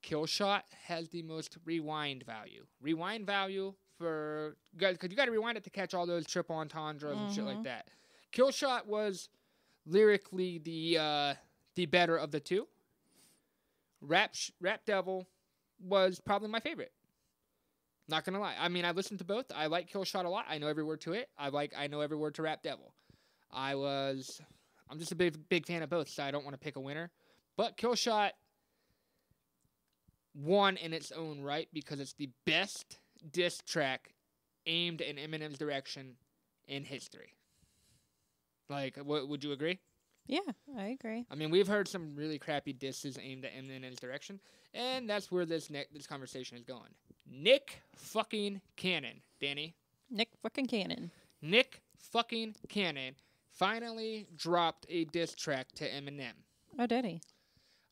Killshot has the most rewind value. Rewind value for, because you got to rewind it to catch all those triple entendres and shit like that. Killshot was lyrically the better of the two. Rap Devil was probably my favorite. Not gonna lie. I mean, I listened to both. I like Killshot a lot. I know every word to it. I know every word to Rap Devil. I'm just a big fan of both, so I don't want to pick a winner. But Killshot won in its own right because it's the best diss track aimed in Eminem's direction in history. Like, would you agree? Yeah, I agree. I mean, we've heard some really crappy disses aimed at Eminem's direction, and that's where this conversation is going. Nick fucking Cannon, Danny. Nick fucking Cannon. Nick fucking Cannon finally dropped a diss track to Eminem. Oh, did he?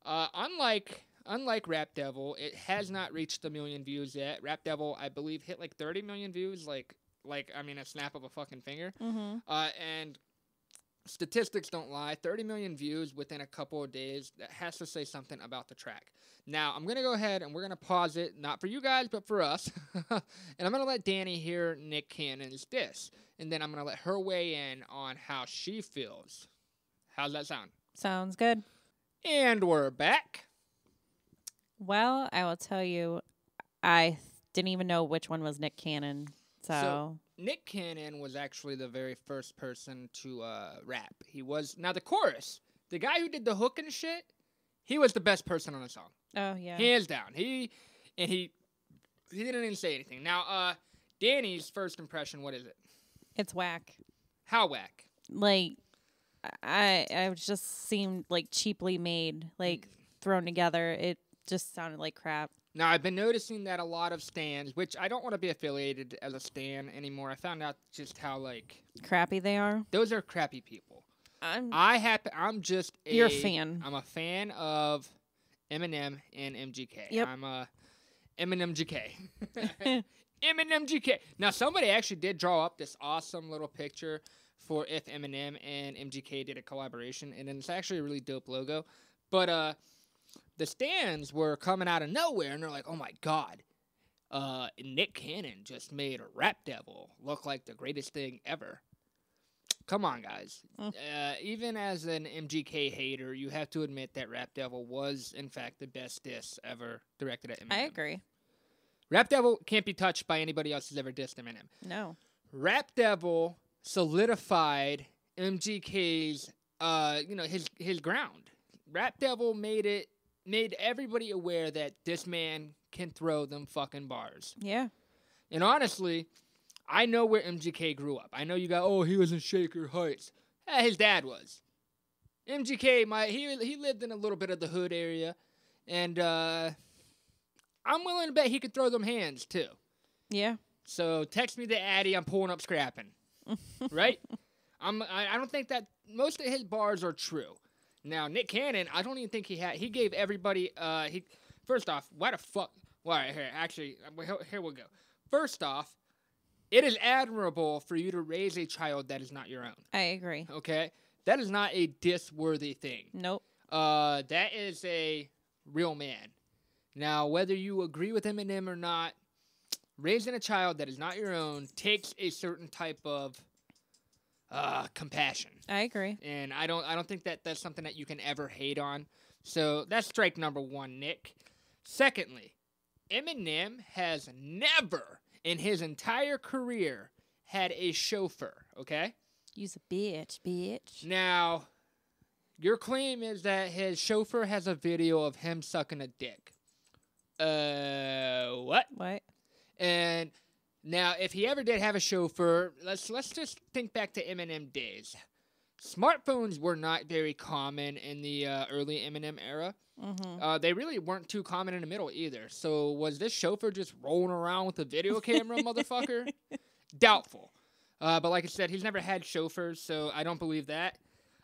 Unlike Rap Devil, it has not reached a million views yet. Rap Devil, I believe, hit like 30 million views, like a snap of a fucking finger. Mm-hmm. And statistics don't lie. 30 million views within a couple of days. That has to say something about the track. Now, I'm going to go ahead and we're going to pause it, not for you guys, but for us. And I'm going to let Danny hear Nick Cannon's diss. And then I'm going to let her weigh in on how she feels. How's that sound? Sounds good. And we're back. Well, I will tell you, I didn't even know which one was Nick Cannon. So Nick Cannon was actually the very first person to rap. He was now the chorus. The guy who did the hook and shit, he was the best person on the song. Oh yeah, hands down. He didn't even say anything. Now, Danny's first impression, what is it? it's whack. How whack? Like, I just seemed like cheaply made, like thrown together. It just sounded like crap. Now, I've been noticing that a lot of stans, which I don't want to be affiliated as a stan anymore. I found out just how, like, Crappy they are. those are crappy people. I'm You're a fan. I'm a fan of Eminem and MGK. Yep. I'm a Eminem GK. Eminem GK. Now, somebody actually did draw up this awesome little picture for if Eminem and MGK did a collaboration, and it's actually a really dope logo. But the stands were coming out of nowhere, and they're like, oh my god, Nick Cannon just made Rap Devil look like the greatest thing ever. Come on, guys. Even as an MGK hater, you have to admit that Rap Devil was, in fact, the best diss ever directed at Eminem. I agree. Rap Devil can't be touched by anybody else who's ever dissed Eminem. No. Rap Devil solidified MGK's, his ground. Rap Devil made everybody aware that this man can throw them fucking bars. Yeah. And honestly, I know where MGK grew up. I know you got, he was in Shaker Heights. His dad was. MGK, he lived in a little bit of the hood area, and I'm willing to bet he could throw them hands too. Yeah. So text me the Addy. I'm pulling up scrapping. Right? I don't think that most of his bars are true. Now, Nick Cannon, I don't even think he gave everybody, first off, why the fuck, well, here we'll go. First off, it is admirable for you to raise a child that is not your own. I agree. Okay? That is not a diss-worthy thing. Nope. That is a real man. Now, whether you agree with Eminem or not, raising a child that is not your own takes a certain type of compassion. I agree. And I don't think that that's something that you can ever hate on. So that's strike number one, Nick. Secondly, Eminem has never in his entire career had a chauffeur, okay? You's a bitch. Now, your claim is that his chauffeur has a video of him sucking a dick. What? What? And now, if he ever did have a chauffeur, let's just think back to Eminem days. Smartphones were not very common in the early Eminem era. Mm-hmm. They really weren't too common in the middle either. So was this chauffeur just rolling around with a video camera, motherfucker? Doubtful. But like I said, he's never had chauffeurs, so I don't believe that.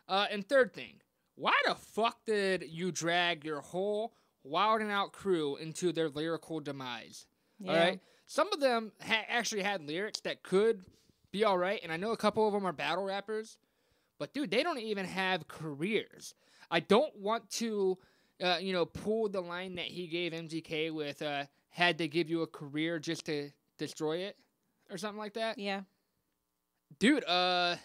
And third thing, why the fuck did you drag your whole Wild 'N Out crew into their lyrical demise? Yeah. All right? Some of them actually had lyrics that could be all right, and I know a couple of them are battle rappers. But, dude, they don't even have careers. I don't want to, pull the line that he gave MGK with, had they give you a career just to destroy it or something like that. Yeah. Dude, man,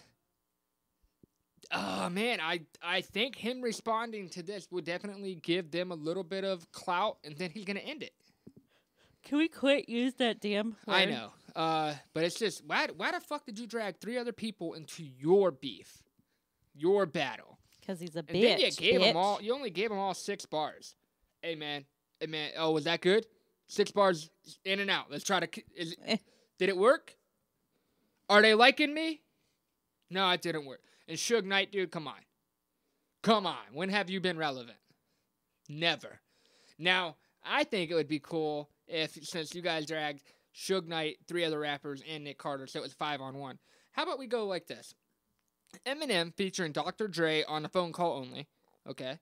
I think him responding to this would definitely give them a little bit of clout, and then he's going to end it. Can we quit use that damn word? I know. But it's just, why the fuck did you drag 3 other people into your beef? Your battle. Because he's a And bitch. then you only gave them all 6 bars. Hey man, oh, was that good? 6 bars in and out. Let's try to, did it work? Are they liking me? No, it didn't work. And Suge Knight, dude, come on. When have you been relevant? Never. Now, I think it would be cool if, since you guys dragged Suge Knight, 3 other rappers, and Nick Carter, so it was 5-on-1. How about we go like this? Eminem featuring Dr. Dre on the phone call only. Okay.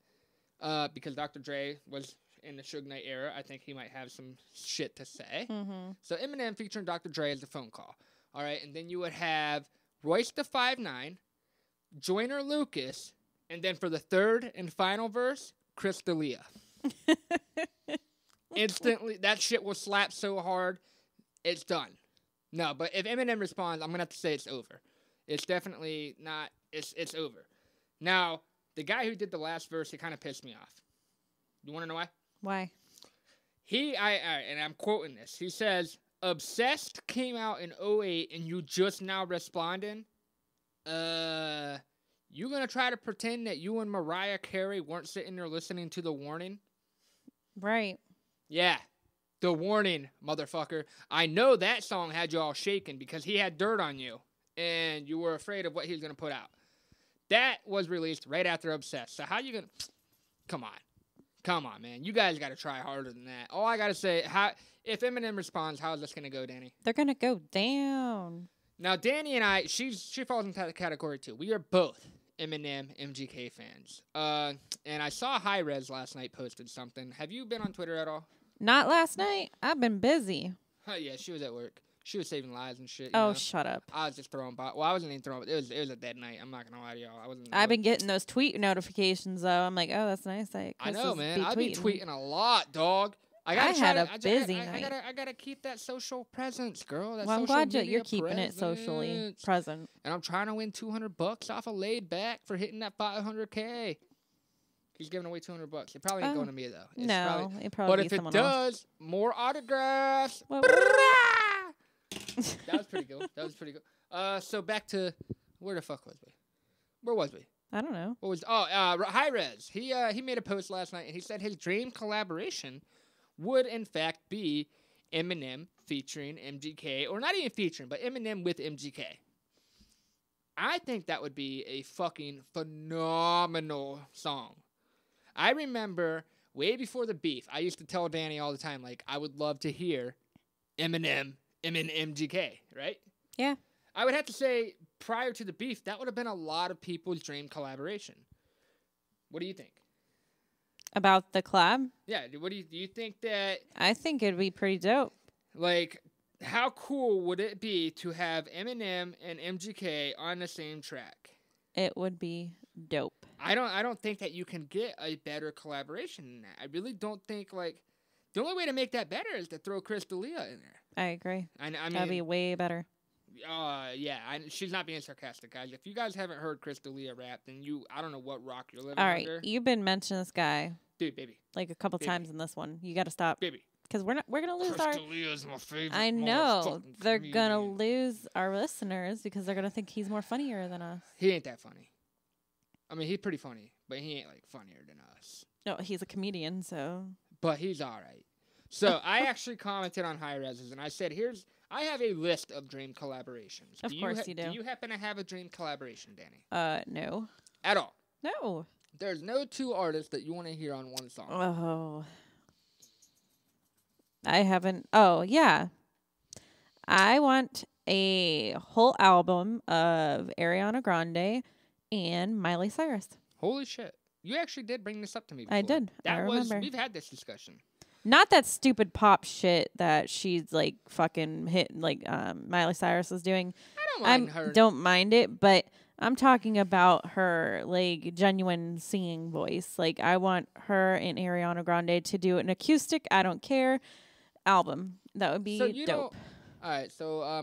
Because Dr. Dre was in the Suge Knight era. I think he might have some shit to say. Mm-hmm. So Eminem featuring Dr. Dre as the phone call. All right. And then you would have Royce the 5'9", Joyner Lucas, and then for the third and final verse, Chris D'Elia. Instantly, that shit will slap so hard, it's done. No, but if Eminem responds, I'm going to have to say it's over. It's definitely not, it's over. Now, the guy who did the last verse, he kind of pissed me off. You want to know why? Why? And I'm quoting this. He says, Obsessed came out in 2008 and you just now responding? You gonna try to pretend that you and Mariah Carey weren't sitting there listening to The Warning? Right. Yeah. The Warning, motherfucker. I know that song had you all shaking because he had dirt on you and you were afraid of what he was gonna put out. That was released right after Obsessed. So how you gonna... Come on, man. You guys gotta try harder than that. All I gotta say, if Eminem responds, how is this gonna go, Danny? They're gonna go down. Now, Danny and I, she falls into that category too. We are both Eminem, MGK fans. And I saw High Res last night posted something. Have you been on Twitter at all? Not last night. I've been busy. Yeah, she was at work. She was saving lives and shit. You Oh, know? shut up. I was just throwing Well, I wasn't even throwing. It was a dead night. I'm not gonna lie to y'all. I've been getting those tweet notifications though. I'm like, oh, that's nice. I know, man. I've been tweeting a lot, dog. I gotta keep that social presence, girl. That I'm social glad media you're keeping it socially present. And I'm trying to win $200 off of Laid Back for hitting that 500K. He's giving away $200. It probably ain't going to me though. It probably. But if it does, more autographs. That was pretty good. So back to where the fuck was we? Where was we? I don't know. What was? High Res. He made a post last night and he said his dream collaboration would in fact be Eminem featuring MGK, or not even featuring, but Eminem with MGK. I think that would be a fucking phenomenal song. I remember way before the beef, I used to tell Danny all the time, like, I would love to hear Eminem and MGK, right? Yeah. I would have to say, prior to the beef, that would have been a lot of people's dream collaboration. What do you think? About the collab? Yeah. Do you think that... I think it'd be pretty dope. Like, how cool would it be to have Eminem and MGK on the same track? It would be dope. I don't think that you can get a better collaboration than that. I really don't think, like... The only way to make that better is to throw Chris D'Elia in there. I agree. I mean, that'd be way better. Yeah. She's not being sarcastic, guys. If you guys haven't heard Chris D'Elia rap, then I don't know what rock you're living All right, under. you've been mentioning this guy, dude, baby, like a couple times in this one. You got to stop, baby, because we're gonna lose Chris D'Elia's my favorite. I know they're comedian. gonna lose our listeners because they're gonna think he's more funnier than us. He ain't that funny. I mean, he's pretty funny, but he ain't like funnier than us. No, he's a comedian, so. But he's all right. So I actually commented on High Reses, and I said, I have a list of dream collaborations. Of course you do. Do you happen to have a dream collaboration, Danny? No. At all? No. There's no two artists that you want to hear on one song. Oh. I haven't. Oh, yeah. I want a whole album of Ariana Grande and Miley Cyrus. Holy shit. You actually did bring this up to me before. I did. I remember. We've had this discussion. Not that stupid pop shit that she's like fucking hit, like Miley Cyrus is doing. I don't mind her. Don't mind it, but I'm talking about her like genuine singing voice. Like I want her and Ariana Grande to do an acoustic, I don't care, album. That would be dope. All right, so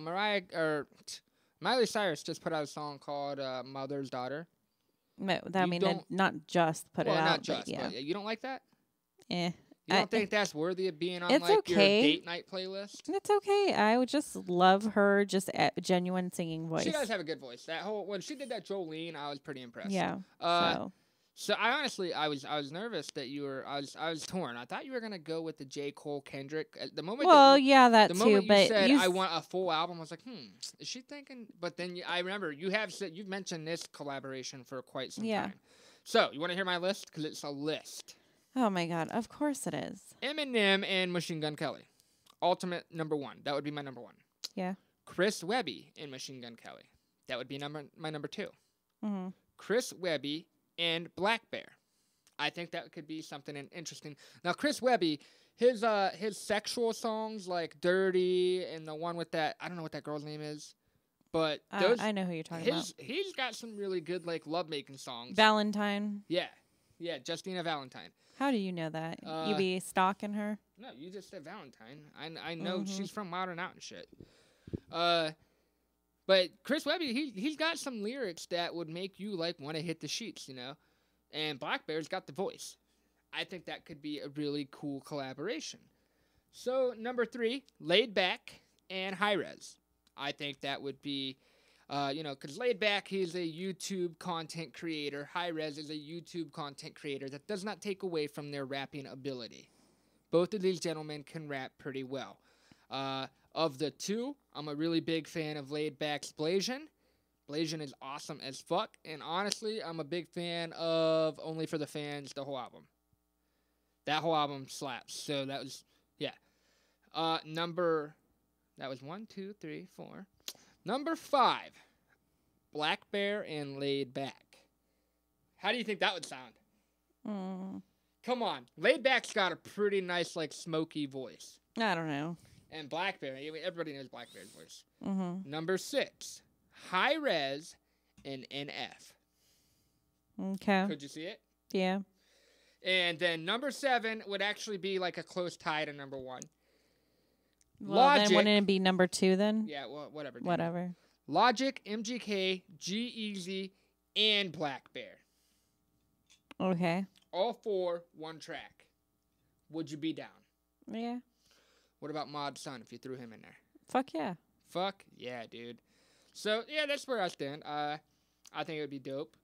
Miley Cyrus just put out a song called "Mother's Daughter." No, not just put it out. Not just, yeah. But you don't like that? You don't think that's worthy of being on your date night playlist? It's okay. I would just love her just genuine singing voice. She does have a good voice. When she did that Jolene, I was pretty impressed. Yeah. So I honestly, I was nervous that you were. I was torn. I thought you were gonna go with the J. Cole Kendrick. The moment. Well, that too. Moment but you said I want a full album, I was like, is she thinking? But then I remember you've mentioned this collaboration for quite some time. So you want to hear my list because it's a list. Oh my God! Of course it is. Eminem and Machine Gun Kelly, ultimate number one. That would be my number one. Yeah. Chris Webby and Machine Gun Kelly. That would be my number 2. Mm-hmm. Chris Webby and Black Bear. I think that could be something interesting. Now, Chris Webby, his sexual songs like "Dirty" and the one with that, I don't know what that girl's name is, but those I know who you're talking about. He's got some really good like lovemaking songs. Valentine. Yeah, Justina Valentine. How do you know that? You be stalking her? No, you just said Valentine. I know Mm-hmm. she's from Modern Out and shit. But Chris Webby, he's got some lyrics that would make you like want to hit the sheets, you know. And Black Bear's got the voice. I think that could be a really cool collaboration. So number 3, Laid Back and High Res. I think that would be, because Laid Back, he's a YouTube content creator. High Res is a YouTube content creator that does not take away from their rapping ability. Both of these gentlemen can rap pretty well. Of the 2, I'm a really big fan of Laid Back's Blasian. Blasian is awesome as fuck. And honestly, I'm a big fan of Only for the Fans, the whole album. That whole album slaps. So that was, yeah. That was 1, 2, 3, 4. Number 5, Black Bear and Laid Back. How do you think that would sound? Come on. Laid Back's got a pretty nice, like, smoky voice. I don't know. And Black Bear, everybody knows Black Bear's voice. Mm-hmm. Number 6, High Res and NF. Okay. Could you see it? Yeah. And then number 7 would actually be like a close tie to number 1. Well, Logic. then wouldn't it be number 2 then? Yeah, well, whatever. dude. Whatever. Logic, MGK, G-Eazy, and Black Bear. Okay. All 4, one track. Would you be down? Yeah. What about Mod Sun if you threw him in there? Fuck yeah. Fuck yeah, dude. So, yeah, that's where I stand. I think it would be dope.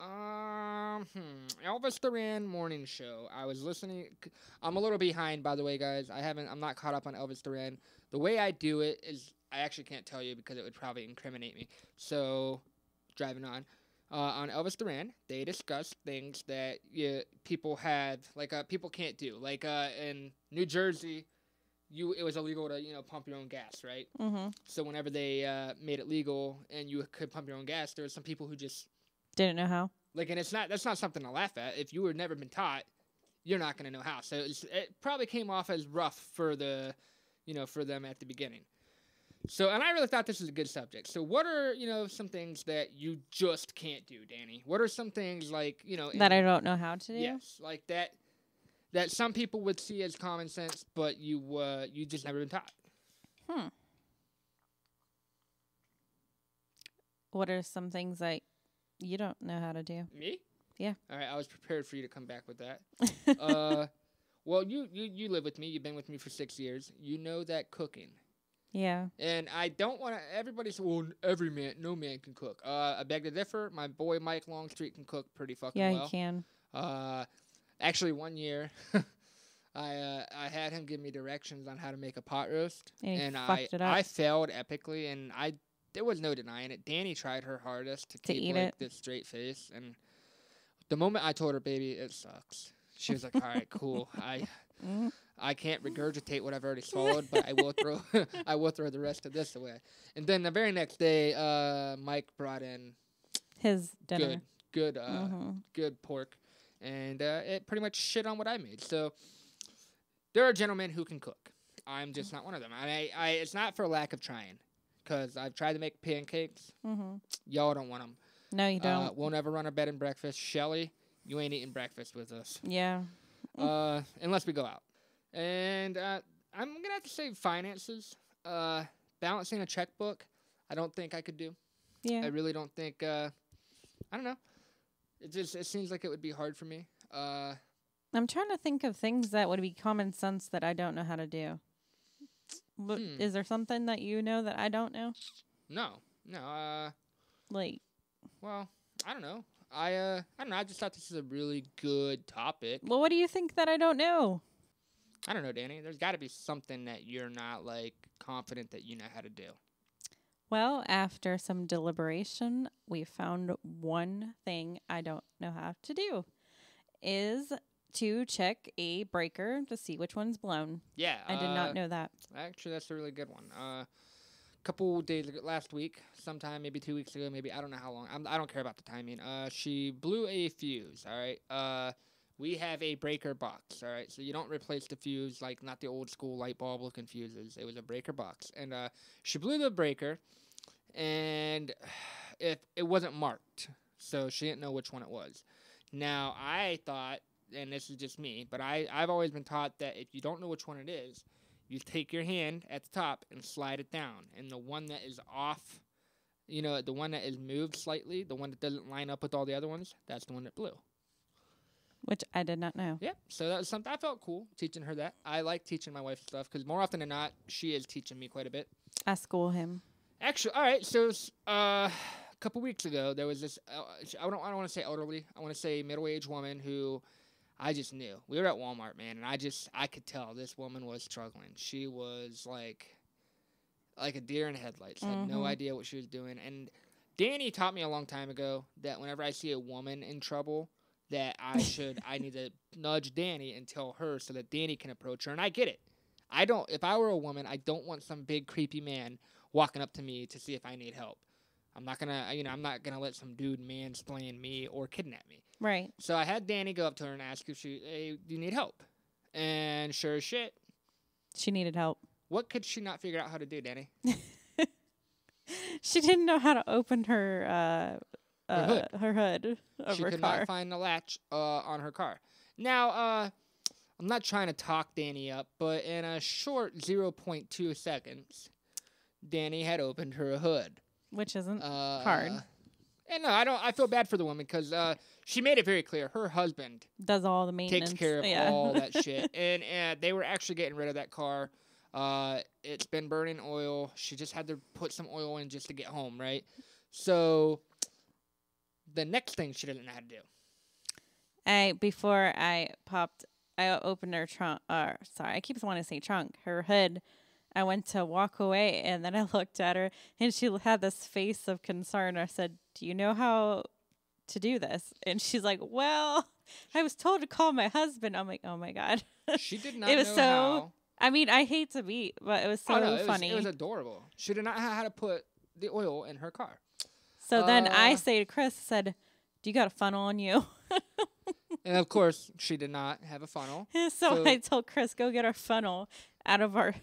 Elvis Duran morning show. I was listening. I'm a little behind, by the way, guys. I'm not caught up on Elvis Duran. The way I do it is, I actually can't tell you because it would probably incriminate me. So, driving on Elvis Duran, they discuss things that people have, like people can't do. Like in New Jersey, it was illegal to pump your own gas, right? Mm-hmm. So whenever they made it legal and you could pump your own gas, there were some people who just Didn't know how. like, and that's not something to laugh at. If you were never been taught, you're not going to know how. So it probably came off as rough for for them at the beginning. So, and I really thought this was a good subject. So what are, some things that you just can't do, Danny? What are some things like, that I don't know how to do? Yes, like that some people would see as common sense, but you just never been taught. What are some things like you don't know how to do? Me? Yeah. All right, I was prepared for you to come back with that. Well, you live with me. You've been with me for 6 years. You know that cooking. Yeah. And I don't want to. Everybody says, "Well, no man can cook." I beg to differ. My boy Mike Longstreet can cook pretty fucking well. Yeah, he can. Actually, one year, I had him give me directions on how to make a pot roast, And he I fucked it up. I failed epically, and there was no denying it. Danny tried her hardest to keep eat like it. this straight face, and the moment I told her, "Baby, it sucks," she was like, "All right, cool. I can't regurgitate what I've already swallowed, but I will throw the rest of this away." And then the very next day, Mike brought in His dinner. good pork, and it pretty much shit on what I made. So there are gentlemen who can cook. I'm just not one of them. It's not for lack of trying, because I've tried to make pancakes. Y'all don't want them. No, you don't. We'll never run a bed and breakfast. Shelly, you ain't eating breakfast with us. Yeah. Unless we go out. And I'm going to have to say finances. Balancing a checkbook, I don't think I could do. Yeah. I really don't think, I don't know. It seems like it would be hard for me. I'm trying to think of things that would be common sense that I don't know how to do. But is there something that you know that I don't know? No. Like, well, I don't know. I don't know. I just thought this is a really good topic. well, what do you think that I don't know? I don't know, Danny. There's got to be something that you're not, like, confident that you know how to do. Well, after some deliberation, we found one thing I don't know how to do is to check a breaker to see which one's blown. Yeah. I did not know that. Actually, that's a really good one. couple days ago, last week, sometime, maybe 2 weeks ago, maybe, I don't know how long. I don't care about the timing. She blew a fuse, all right? We have a breaker box, all right? So you don't replace the fuse, like not the old school light bulb looking fuses. It was a breaker box. And she blew the breaker, and it wasn't marked. So she didn't know which one it was. Now, I thought, and this is just me, but I've always been taught that if you don't know which one it is, you take your hand at the top and slide it down. And the one that is off, the one that is moved slightly, the one that doesn't line up with all the other ones, that's the one that blew. Which I did not know. Yep. So that was something I felt cool teaching her that. I like teaching my wife stuff because more often than not, she is teaching me quite a bit. I school him. Actually, all right. So a couple weeks ago, there was this. I don't want to say elderly. I want to say middle-aged woman who I just knew. We were at Walmart, man, and I could tell this woman was struggling. She was like a deer in headlights. Had no idea what she was doing. And Danny taught me a long time ago that whenever I see a woman in trouble, that I need to nudge Danny and tell her so that Danny can approach her. And I get it. If I were a woman, I don't want some big creepy man walking up to me to see if I need help. I'm not gonna let some dude mansplain me or kidnap me. Right. So I had Danny go up to her and ask if hey, do you need help? And sure as shit, she needed help. What could she not figure out how to do, Danny? She didn't know how to open her hood of her she could car. not find the latch on her car. Now, I'm not trying to talk Danny up, but in a short 0.2 seconds, Danny had opened her hood. Which isn't hard. And no, I feel bad for the woman because she made it very clear her husband does all the maintenance, takes care of all that shit, and they were actually getting rid of that car. It's been burning oil. She just had to put some oil in just to get home, right? So the next thing she didn't know how to do. Before I opened her trunk. I keep wanting to say trunk. Her hood. I went to walk away, and then I looked at her, and she had this face of concern. I said, "Do you know how to do this?" And she's like, "Well, I was told to call my husband." I'm like, "Oh my god." She did not. It was know so. How. I mean, I hate to be, but it was so funny. It was adorable. She did not know how to put the oil in her car. So then I say to Chris, said, "Do you got a funnel on you?" And of course, she did not have a funnel. So I told Chris, "Go get our funnel out of our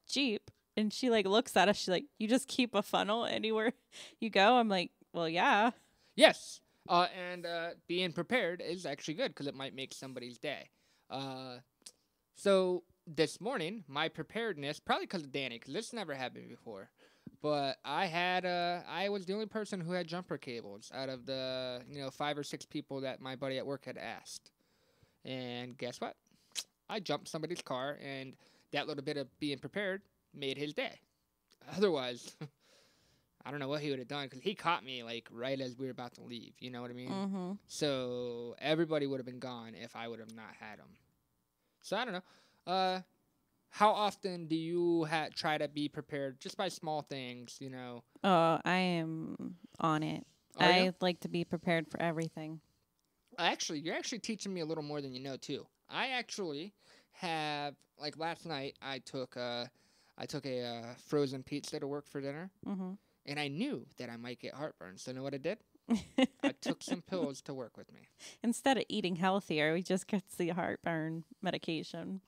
Jeep." And she looks at us. She's like, "You just keep a funnel anywhere you go?" I'm like, "Well, yeah." Yes. And being prepared is actually good because it might make somebody's day. So this morning, my preparedness, probably because of Danny, because this never happened before, but I was the only person who had jumper cables out of the 5 or 6 people that my buddy at work had asked. And guess what? I jumped somebody's car, and that little bit of being prepared made his day. Otherwise, I don't know what he would have done because he caught me right as we were about to leave. You know what I mean? Mm-hmm. So everybody would have been gone if I would have not had him. So I don't know. How often do you try to be prepared just by small things? Oh, I am on it. I like to be prepared for everything. You're actually teaching me a little more than you know too. I actually have last night I took a frozen pizza to work for dinner, and I knew that I might get heartburn. So you know what I did? I took some pills to work with me. Instead of eating healthier, we just get the heartburn medication.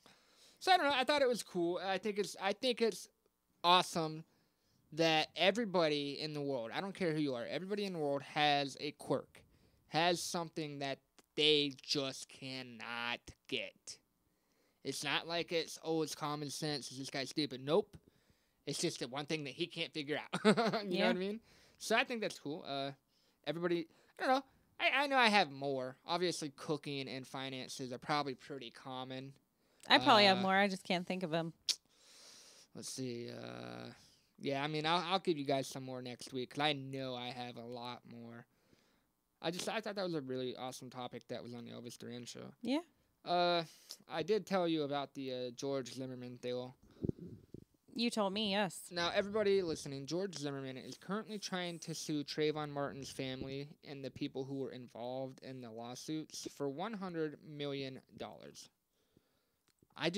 So I don't know. I thought it was cool. I think it's awesome that everybody in the world, I don't care who you are, everybody in the world has a quirk, has something that they just cannot get. It's not like it's common sense. Is this guy stupid? Nope. It's just the one thing that he can't figure out. You know what I mean? So I think that's cool. Everybody, I don't know. I know I have more. Obviously, cooking and finances are probably pretty common. I probably have more. I just can't think of them. Let's see. Yeah, I mean, I'll give you guys some more next week because I know I have a lot more. I thought that was a really awesome topic that was on the Elvis Duran show. Yeah. I did tell you about the George Zimmerman deal. You told me, yes. Now, everybody listening, George Zimmerman is currently trying to sue Trayvon Martin's family and the people who were involved in the lawsuits for $100 million. I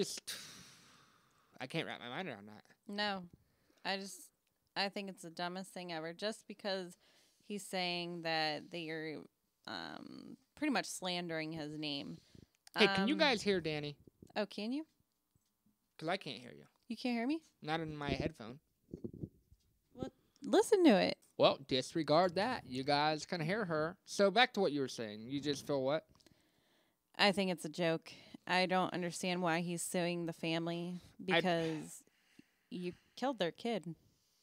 can't wrap my mind around that. No. I think it's the dumbest thing ever. Just because he's saying that they are pretty much slandering his name. Hey, can you guys hear Danny? Oh, can you? Because I can't hear you. You can't hear me? Not in my headphone. Well, listen to it. Well, disregard that. You guys can hear her. So back to what you were saying. You just feel what? I think it's a joke. I don't understand why he's suing the family because you killed their kid.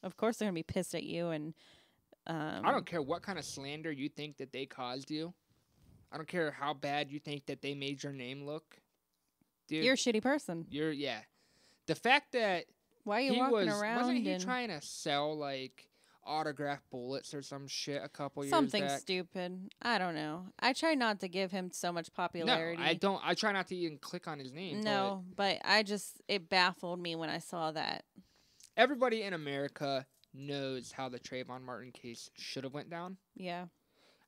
Of course they're going to be pissed at you. And I don't care what kind of slander you think that they caused you. I don't care how bad you think that they made your name look. Dude, you're a shitty person. Yeah. The fact that why are you walking around? Wasn't he trying to sell like autographed bullets or some shit a couple years back? Something stupid. I don't know. I try not to give him so much popularity. No, I don't. I try not to even click on his name. No, but it baffled me when I saw that. Everybody in America knows how the Trayvon Martin case should have went down. Yeah.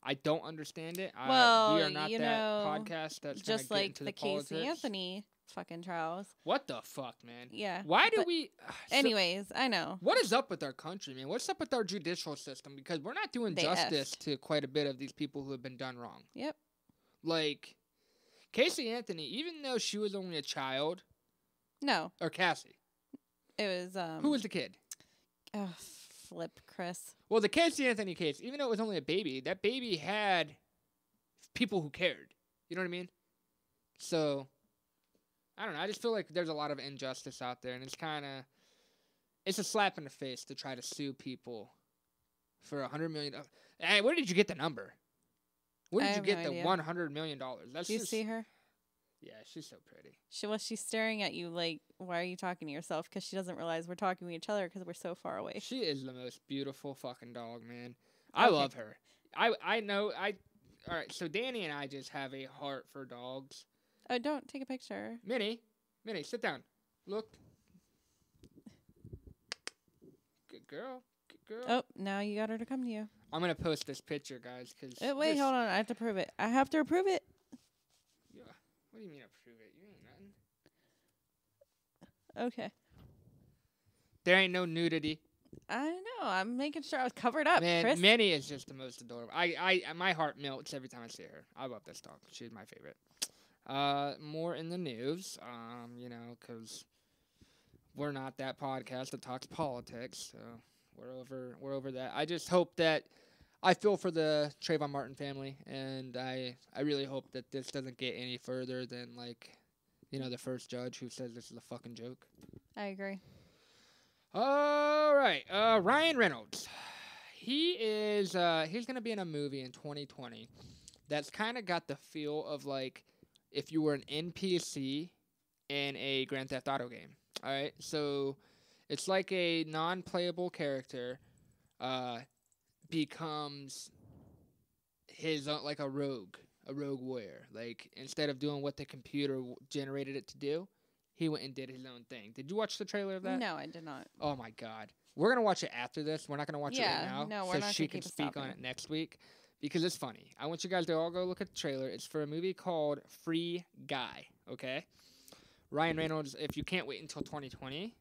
I don't understand it. Well, we are not that podcast that's just gonna get like into the politics. Casey Anthony fucking trials. What the fuck, man? Yeah. Why do we? Anyways, I know. What is up with our country, man? What's up with our judicial system? Because we're not doing justice to quite a bit of these people who have been done wrong. Yep. Like Casey Anthony, even though she was only a child. No. Or Cassie. It was Who was the kid? Oh, flip, Chris. Well, the Casey Anthony case, even though it was only a baby, that baby had people who cared. You know what I mean? So, I don't know. I just feel like there's a lot of injustice out there, and it's a slap in the face to try to sue people for $100 million. Hey, where did you get the number? Where did you get the $100 million? Did you see her? Yeah, she's so pretty. She's staring at you like, why are you talking to yourself? Because she doesn't realize we're talking to each other because we're so far away. She is the most beautiful fucking dog, man. I love her. I know. All right, so Danny and I just have a heart for dogs. Oh, don't take a picture. Minnie, sit down. Look. Good girl. Oh, now you got her to come to you. I'm going to post this picture, guys. Wait, hold on. I have to prove it. I have to approve it. Yeah. What do you mean approve it? You ain't nothing. Okay. There ain't no nudity. I know. I'm making sure I was covered up, Man, Chris. Minnie is just the most adorable. My heart melts every time I see her. I love this dog. She's my favorite. More in the news, because we're not that podcast that talks politics, so we're over that. I just hope that I feel for the Trayvon Martin family, and I really hope that this doesn't get any further than the first judge who says this is a fucking joke. I agree. All right, Ryan Reynolds. He's gonna be in a movie in 2020 that's kind of got the feel of like if you were an NPC in a Grand Theft Auto game. All right, so it's like a non-playable character becomes his own, like a rogue warrior. Like instead of doing what the computer generated it to do, he went and did his own thing. Did you watch the trailer of that? No, I did not. Oh my god, we're gonna watch it after this. We're not gonna watch it right now, no, we're so not she gonna can speak stopping. on it next week because it's funny. I want you guys to all go look at the trailer. It's for a movie called Free Guy. Okay, Ryan Reynolds. If you can't wait until 2020,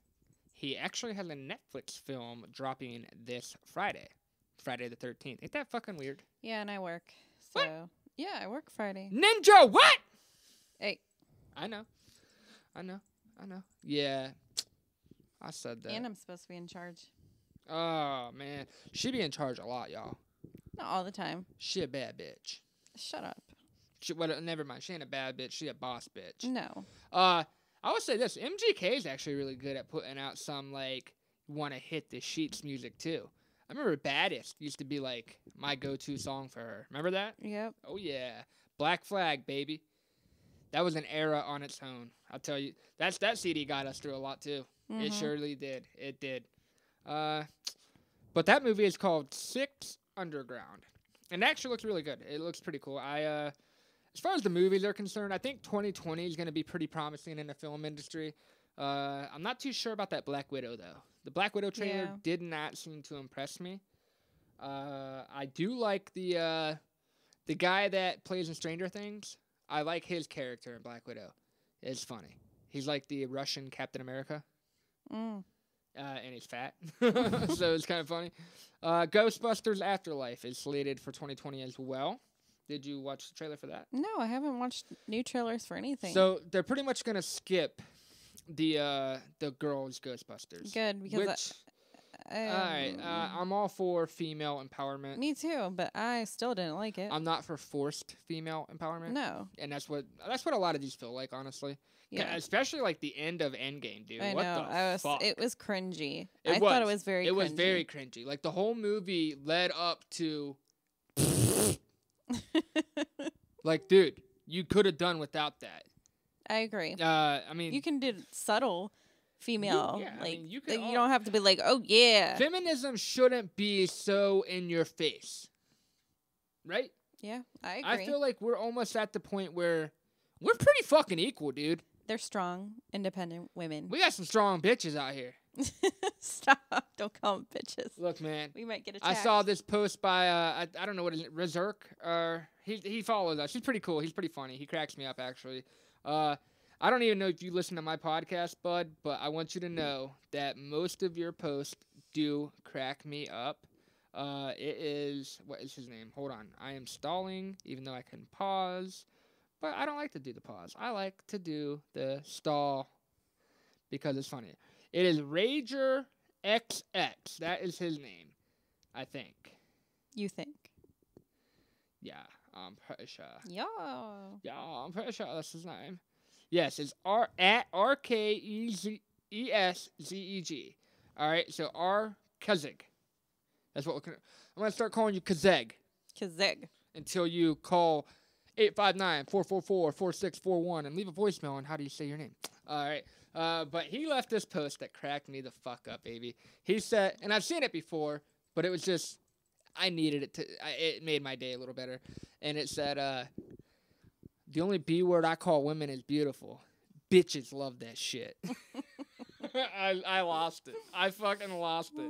he actually has a Netflix film dropping this Friday the 13th. Ain't that fucking weird? Yeah, and I work. So What? Yeah, I work Friday. Ninja, what? Hey. I know. Yeah, I said that. And I'm supposed to be in charge. Oh, man. She be in charge a lot, y'all. Not all the time. She a bad bitch. Shut up. Never mind. She ain't a bad bitch. She a boss bitch. No. I would say this. MGK is actually really good at putting out some, want to hit the sheets music, too. I remember Baddest used to be, my go-to song for her. Remember that? Yep. Oh, yeah. Black Flag, baby. That was an era on its own. I'll tell you. That CD got us through a lot, too. Mm-hmm. It surely did. It did. But that movie is called Six Underground. And it actually looks really good. It looks pretty cool. As far as the movies are concerned, I think 2020 is going to be pretty promising in the film industry. I'm not too sure about that Black Widow, though. The Black Widow trailer did not seem to impress me. I do like the guy that plays in Stranger Things. I like his character in Black Widow. It's funny. He's like the Russian Captain America. Mm. and he's fat, so it's kind of funny. Ghostbusters Afterlife is slated for 2020 as well. Did you watch the trailer for that? No, I haven't watched new trailers for anything. So they're pretty much gonna skip the girls Ghostbusters. Good, because all right, I'm all for female empowerment. Me too, but I still didn't like it. I'm not for forced female empowerment. No, and that's what a lot of these feel like, honestly. yeah, especially like the end of Endgame, dude. I What know. the fuck? It was cringy. I thought it was very. It was very cringy. Like the whole movie led up to. Like, dude, you could have done without that. I agree. I mean, you can do subtle female. you don't have to be like, oh yeah. Feminism shouldn't be so in your face, right? Yeah, I agree. I feel like we're almost at the point where we're pretty fucking equal, dude. They're strong, independent women. We got some strong bitches out here. Stop! Don't call them bitches. Look, man. We might get attacked. I saw this post by I don't know what is it, Rizurk. He follows us. He's pretty cool. He's pretty funny. He cracks me up, actually. I don't even know if you listen to my podcast, bud, but I want you to know that most of your posts do crack me up. It is, what is his name? Hold on. I am stalling, even though I can pause, but I don't like to do the pause. I like to do the stall because it's funny. It is Rager XX. That is his name, I think. You think? Yeah, I'm pretty sure. Yeah. Yeah, I'm pretty sure that's his name. Yes, it's at RKESZEG. All right, so R Kazeg. That's what I'm gonna start calling you Kazeg. Kazeg. Until you call 859-444-4641 and leave a voicemail on how do you say your name. All right. But he left this post that cracked me the fuck up, baby. He said, and I've seen it before, but it was just, I needed it to, it made my day a little better. And it said, the only B word I call women is beautiful. Bitches love that shit. I lost it. I fucking lost it.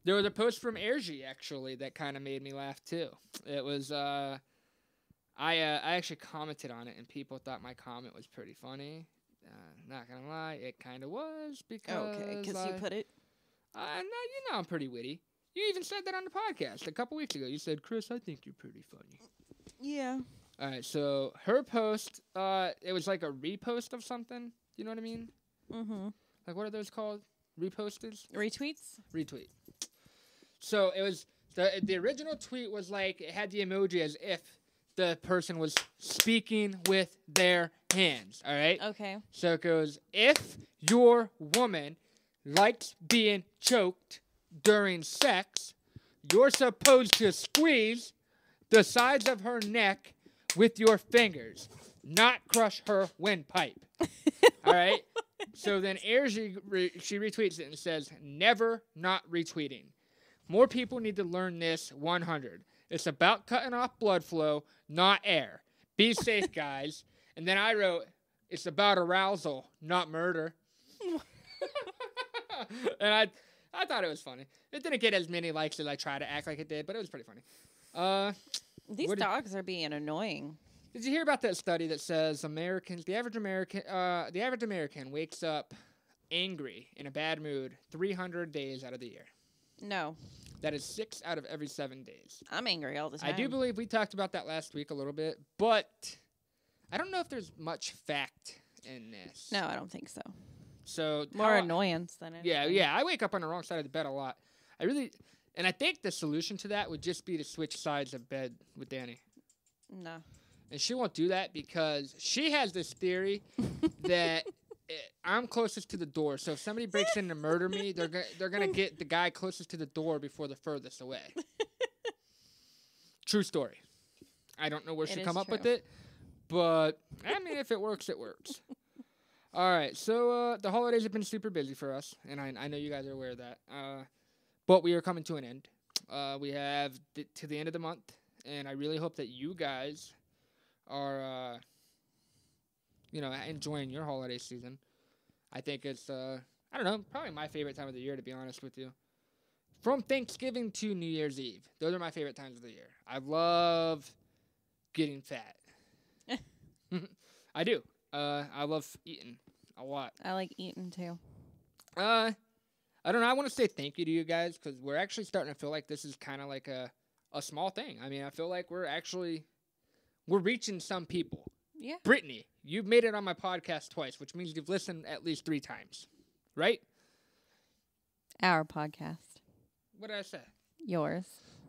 There was a post from Ergi, actually, that kind of made me laugh, too. It was, I actually commented on it, and people thought my comment was pretty funny. Not gonna lie, it kind of was, because... Okay, because you put it... No, you know I'm pretty witty. You even said that on the podcast a couple weeks ago. You said, Chris, I think you're pretty funny. Yeah. All right, so her post, it was like a repost of something. You know what I mean? Mm-hmm. Like, what are those called? Reposters? Retweets? Retweet. So it was, the original tweet was like, it had the emoji as if the person was speaking with their hands, all right? Okay. So it goes, if your woman likes being choked during sex, you're supposed to squeeze the sides of her neck with your fingers, not crush her windpipe. All right? So then she retweets it and says, never not retweeting. More people need to learn this 100. It's about cutting off blood flow, not air. Be safe, guys. And then I wrote, it's about arousal, not murder. And I thought it was funny. It didn't get as many likes as I tried to act like it did, but it was pretty funny. These dogs are being annoying. Did you hear about that study that says the average American wakes up angry, in a bad mood, 300 days out of the year? No. That is 6 out of every 7 days. I'm angry all the time. I do believe we talked about that last week a little bit, but I don't know if there's much fact in this. No, I don't think so. So more annoyance than anything. Yeah. I wake up on the wrong side of the bed a lot. And I think the solution to that would just be to switch sides of bed with Danny. No. And she won't do that because she has this theory that I'm closest to the door. So if somebody breaks in to murder me, they're gonna get the guy closest to the door before the furthest away. True story. I don't know where she come up with it, but I mean, if it works, it works. All right, so the holidays have been super busy for us, and I know you guys are aware of that. But we are coming to an end. We have to the end of the month, and I really hope that you guys are, enjoying your holiday season. I think it's, I don't know, probably my favorite time of the year, to be honest with you. From Thanksgiving to New Year's Eve. Those are my favorite times of the year. I love getting fat. I do. I love eating a lot. I like eating, too. I don't know. I want to say thank you to you guys because we're actually starting to feel like this is kind of like a small thing. I mean, I feel like we're reaching some people. Yeah. Brittany, you've made it on my podcast twice, which means you've listened at least 3 times, right? Our podcast. What did I say? Yours.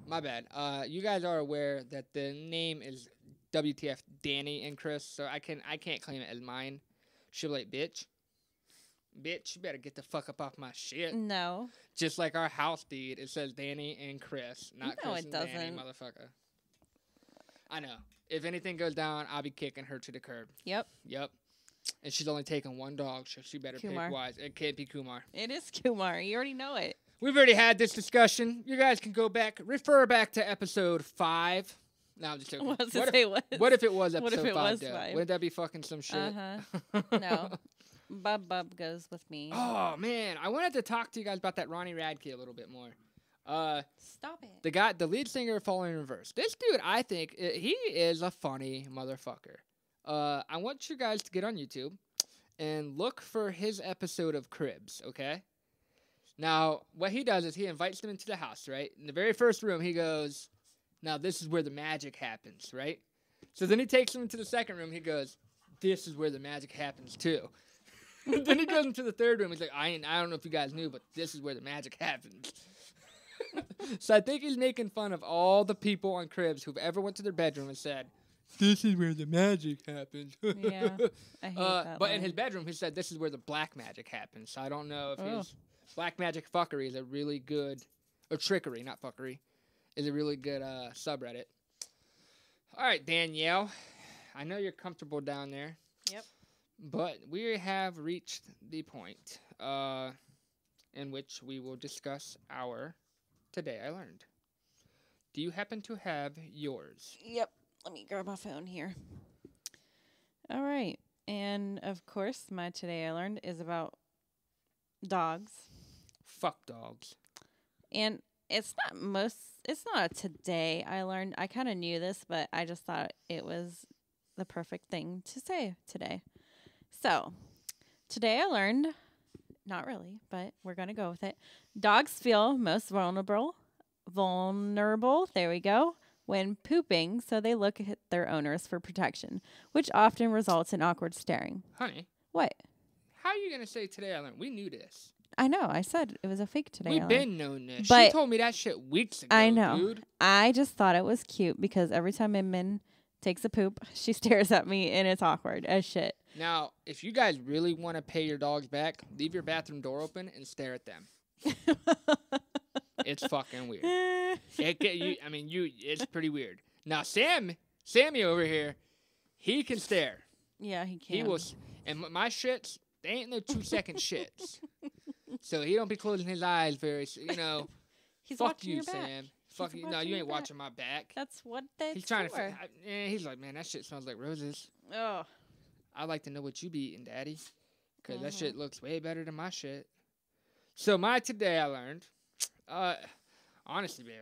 My bad. You guys are aware that the name is WTF Danny and Chris, so I can't claim it as mine. She'll be like, bitch, you better get the fuck up off my shit. No. Just like our house deed, it says Danny and Chris, not No, Chris it and Danny, doesn't. motherfucker. I know. If anything goes down, I'll be kicking her to the curb. Yep. And she's only taking 1 dog, so she better Kumar. pick wise. It can't be Kumar. It is Kumar. You already know it. We've already had this discussion. You guys can refer back to episode 5. No, I'm just joking. What What if it was What if episode it 5, was though? 5? Wouldn't that be fucking some shit? Uh-huh. No. Bub goes with me. Oh, man. I wanted to talk to you guys about that Ronnie Radke a little bit more. Stop it. The lead singer of Falling in Reverse. This dude, I think, he is a funny motherfucker. I want you guys to get on YouTube and look for his episode of Cribs, okay? Now, what he does is he invites them into the house, right? In the very first room, he goes, now this is where the magic happens, right? So then he takes them into the second room. He goes, this is where the magic happens, too. Then he goes into the third room. He's like, I don't know if you guys knew, but this is where the magic happens. So I think he's making fun of all the people on Cribs who've ever went to their bedroom and said, this is where the magic happens. Yeah, I hate that But in line. his bedroom, he said, this is where the black magic happens. So I don't know if his black magic fuckery is a really good, or trickery, not fuckery, is a really good subreddit. All right, Danielle, I know you're comfortable down there. Yep. But we have reached the point in which we will discuss our Today I Learned. Do you happen to have yours? Yep. Let me grab my phone here. All right. And, of course, my Today I Learned is about dogs. Fuck dogs. And it's not a Today I Learned. I kind of knew this, but I just thought it was the perfect thing to say today. So, today I learned, not really, but we're going to go with it. Dogs feel most vulnerable, there we go, when pooping, so they look at their owners for protection, which often results in awkward staring. Honey. What? How are you going to say Today I Learned? We knew this. I know. I said it was a fake Today I We've Learned. been known this. But she told me that shit weeks ago, I know. dude. I just thought it was cute because every time Min takes a poop, she stares at me, and it's awkward as shit. Now, if you guys really want to pay your dogs back, leave your bathroom door open and stare at them. It's fucking weird. It's pretty weird. Now, Sammy over here, he can stare. Yeah, he can. He will, and my shits, they ain't no 2-second shits. So he don't be closing his eyes very, He's fuck watching you, your back. Sam. Fuck you. No, you ain't watching my back. That's what that's He's trying for. to. He's like, man, that shit smells like roses. Oh. I'd like to know what you be eating, Daddy, because that shit looks way better than my shit. So my Today I Learned. Honestly, babe,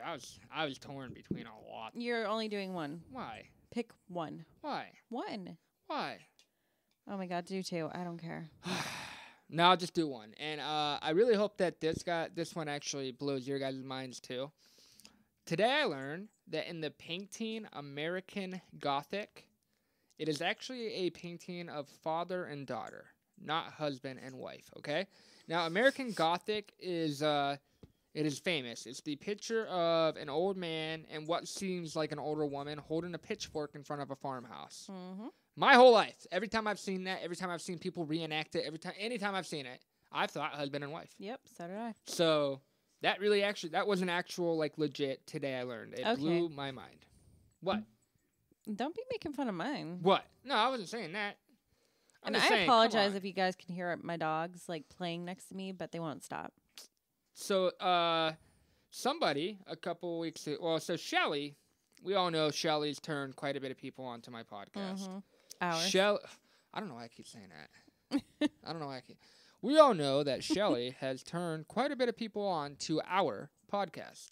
I was torn between a lot. You're only doing one. Why? Pick one. Why? One. Why? Oh my God, do two. I don't care. No, I'll just do one. And I really hope that this one actually blows your guys' minds too. Today I learned that in the painting American Gothic, it is actually a painting of father and daughter, not husband and wife, okay? Now, American Gothic is it is famous. It's the picture of an old man and what seems like an older woman holding a pitchfork in front of a farmhouse. Mm-hmm. My whole life, every time I've seen that, every time I've seen people reenact it, anytime I've seen it, I've thought husband and wife. Yep, so did I. So that was an actual, like, legit Today I Learned. It blew my mind. What? Don't be making fun of mine. What? No, I wasn't saying that. And I apologize if you guys can hear my dogs, like, playing next to me, but they won't stop. So, somebody a couple weeks ago, well, so Shelly, we all know Shelly's turned quite a bit of people onto my podcast. Mm-hmm. Ours. I don't know why I keep saying that. I don't know why I keep. We all know that Shelly has turned quite a bit of people on to our podcast.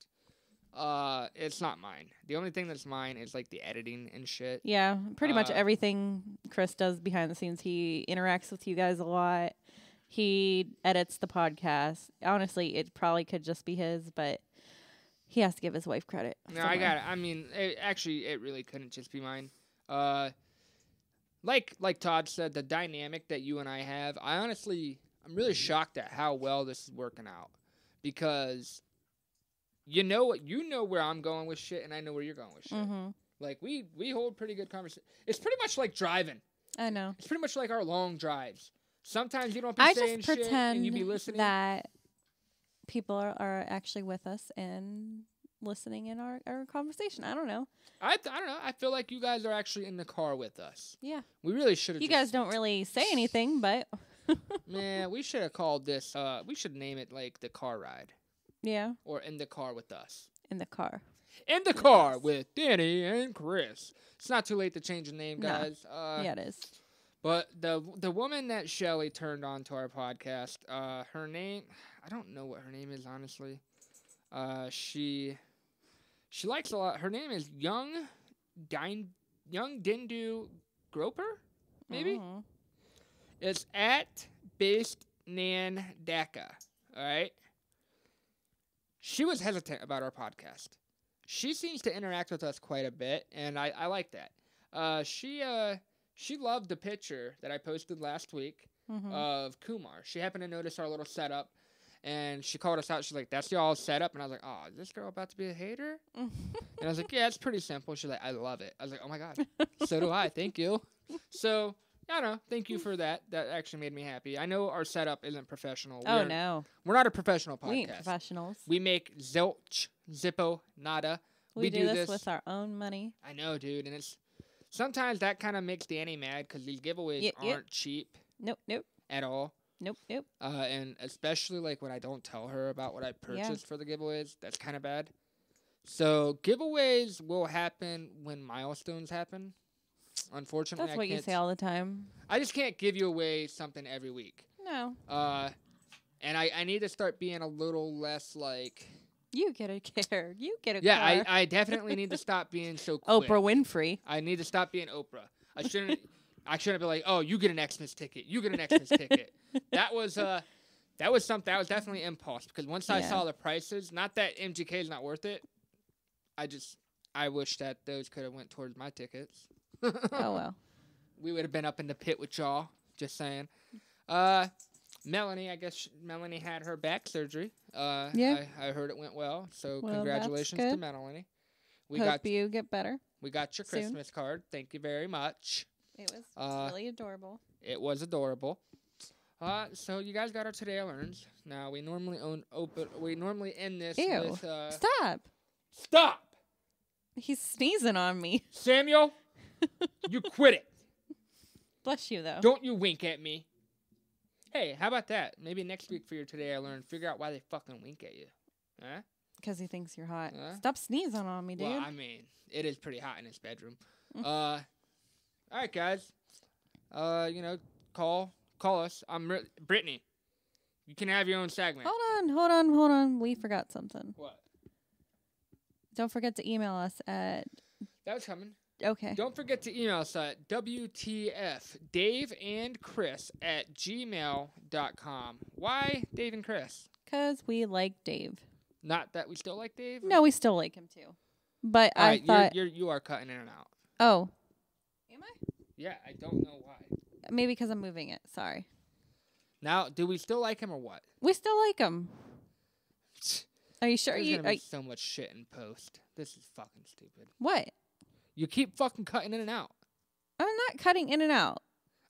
It's not mine. The only thing that's mine is, like, the editing and shit. Yeah, pretty much everything Chris does behind the scenes. He interacts with you guys a lot. He edits the podcast. Honestly, it probably could just be his, but he has to give his wife credit. No, I got it. I mean, it really couldn't just be mine. Like Todd said, the dynamic that you and I have, I'm really shocked at how well this is working out, because you know where I'm going with shit, and I know where you're going with shit. Mm-hmm. Like we hold pretty good conversation. It's pretty much like driving. I know. It's pretty much like our long drives. Sometimes you don't be saying shit and you be listening. That people are actually with us and listening in our conversation. I don't know. I don't know. I feel like you guys are actually in the car with us. Yeah. We really should have. You guys don't really say anything, but. Man, we should have called this. We should name it like the car ride. Yeah. Or in the car with us. In the car. In the car with Danny and Chris. It's not too late to change the name, guys. No. Yeah, it is. But the woman that Shelly turned on to our podcast, her name, I don't know what her name is, honestly. She likes a lot. Her name is Young Dindu Groper, maybe? Mm-hmm. It's at Based Nan Daka, all right? She was hesitant about our podcast. She seems to interact with us quite a bit, and I like that. She loved the picture that I posted last week of Kumar. She happened to notice our little setup, and she called us out. She's like, "That's y'all's setup," and I was like, "Oh, is this girl about to be a hater?" And I was like, "Yeah, it's pretty simple." She's like, "I love it." I was like, "Oh my god, so do I. Thank you." So I don't know. Thank you for that. That actually made me happy. I know our setup isn't professional. No. We're not a professional podcast. We ain't professionals. We make zilch, zippo, nada. We do this with our own money. I know, dude. And it's sometimes that kind of makes Danny mad because these giveaways aren't cheap. Nope. At all. Nope. And especially like when I don't tell her about what I purchased for the giveaways, that's kind of bad. So giveaways will happen when milestones happen. Unfortunately, that's what you say all the time. I just can't give you away something every week. No. And I need to start being a little less like. You get a care. You get a car. Yeah, I definitely need to stop being so quick. Oprah Winfrey. I need to stop being Oprah. I shouldn't be like, oh, you get an Xmas ticket. You get an Xmas ticket. That was something. That was definitely impulse because once I saw the prices, not that MGK is not worth it. I wish that those could have went towards my tickets. Oh well. We would have been up in the pit with y'all. Just saying. Melanie, I guess Melanie had her back surgery. Yeah. I heard it went well. So congratulations to Melanie. Hope you get better. We got your soon. Christmas card. Thank you very much. It was really adorable. It was adorable. So you guys got our Today I Learns. Now we normally end this with Stop! He's sneezing on me. Samuel, you quit it. Bless you though. Don't you wink at me. Hey, how about that? Maybe next week for your Today I Learned, figure out why they fucking wink at you. Huh? Because he thinks you're hot. Stop sneezing on me, dude. Well, I mean, it is pretty hot in his bedroom. All right, guys. Call us. I'm Brittany. You can have your own segment. Hold on. We forgot something. What? Don't forget to email us at... That was coming. Okay. Don't forget to email us at WTFDaveandChris@gmail.com. Why Dave and Chris? Because we like Dave. Not that we still like Dave? No, we still like him too. But All right, thought... you are cutting in and out. Oh. Am I? Yeah, I don't know why. Maybe because I'm moving it. Sorry. Now, do we still like him or what? We still like him. Are you sure? There's gonna be so much shit in post. This is fucking stupid. What? You keep fucking cutting in and out. I'm not cutting in and out.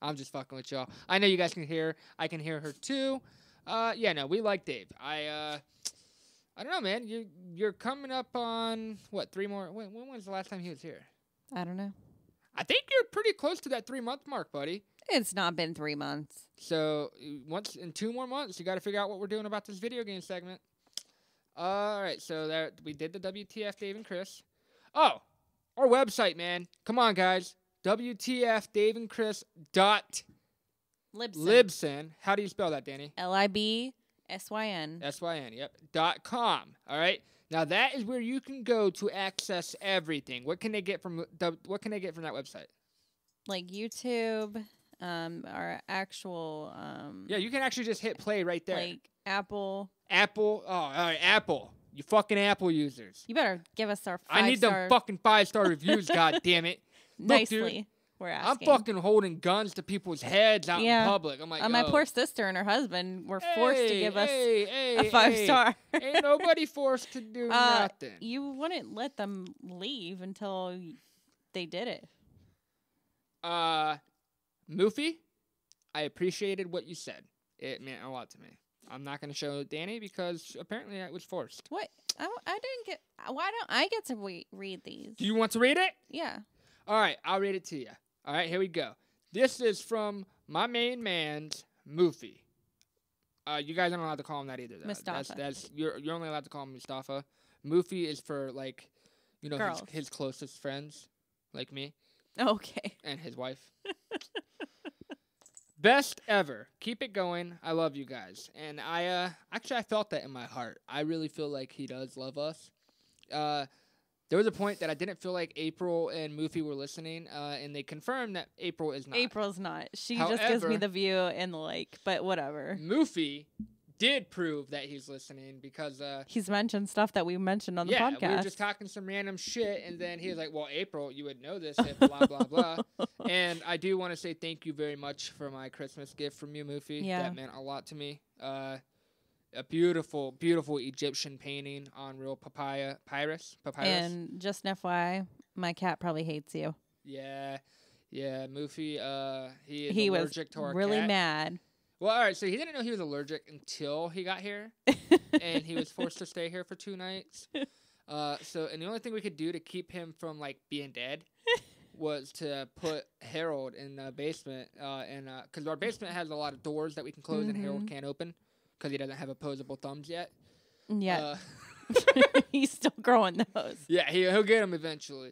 I'm just fucking with y'all. I know you guys can hear. I can hear her too. No, we like Dave. I don't know, man. You're coming up on what? 3 more? When was the last time he was here? I don't know. I think you're pretty close to that 3-month mark, buddy. It's not been 3 months. So in 2 more months, you got to figure out what we're doing about this video game segment. All right, so we did the WTF Dave and Chris. Oh, our website, man. Come on, guys. WTFDaveandChris.Libsyn. How do you spell that, Danny? LIBSYN. SYN, yep. .com. All right. Now that is where you can go to access everything. What can they get from that website? Like YouTube, our actual Yeah, you can actually just hit play right there. like Apple. Apple. Oh, all right, Apple. You fucking Apple users. You better give us our 5-star. I need them fucking 5-star reviews. God damn it. Look, nicely. dude, we're I'm asking. fucking holding guns to people's heads out in public. I'm like, my poor sister and her husband were forced to give us a 5-star. Ain't nobody forced to do nothing. You wouldn't let them leave until they did it. Moofy, I appreciated what you said. It meant a lot to me. I'm not going to show Danny because apparently I was forced. What? I didn't get. Why don't I get to read these? Do you want to read it? Yeah. All right, I'll read it to you. All right, here we go. This is from my main man's Moofy. You guys aren't allowed to call him that either, though. Mustafa. You're only allowed to call him Mustafa. Moofy is for, like, you know, his closest friends, like me. Okay. And his wife. Best ever. Keep it going. I love you guys. And I felt that in my heart. I really feel like he does love us. There was a point that I didn't feel like April and Moofy were listening, and they confirmed that April is not. April's not. She However, just gives me the view and the like, but whatever. Moofy did prove that he's listening because he's mentioned stuff that we mentioned on the podcast. Yeah, we were just talking some random shit, and then he was like, well, April, you would know this, if blah, blah, blah. And I do want to say thank you very much for my Christmas gift from you, Moofy. Yeah. That meant a lot to me. A beautiful, beautiful Egyptian painting on real papyrus. And just an FYI, my cat probably hates you. Yeah, Moofy, he was allergic to our really cat. mad. Well, all right, so he didn't know he was allergic until he got here, and he was forced to stay here for 2 nights. And the only thing we could do to keep him from, like, being dead was to put Harold in the basement, because our basement has a lot of doors that we can close and Harold can't open because he doesn't have opposable thumbs yet. Yeah. He's still growing those. Yeah, he'll get them eventually.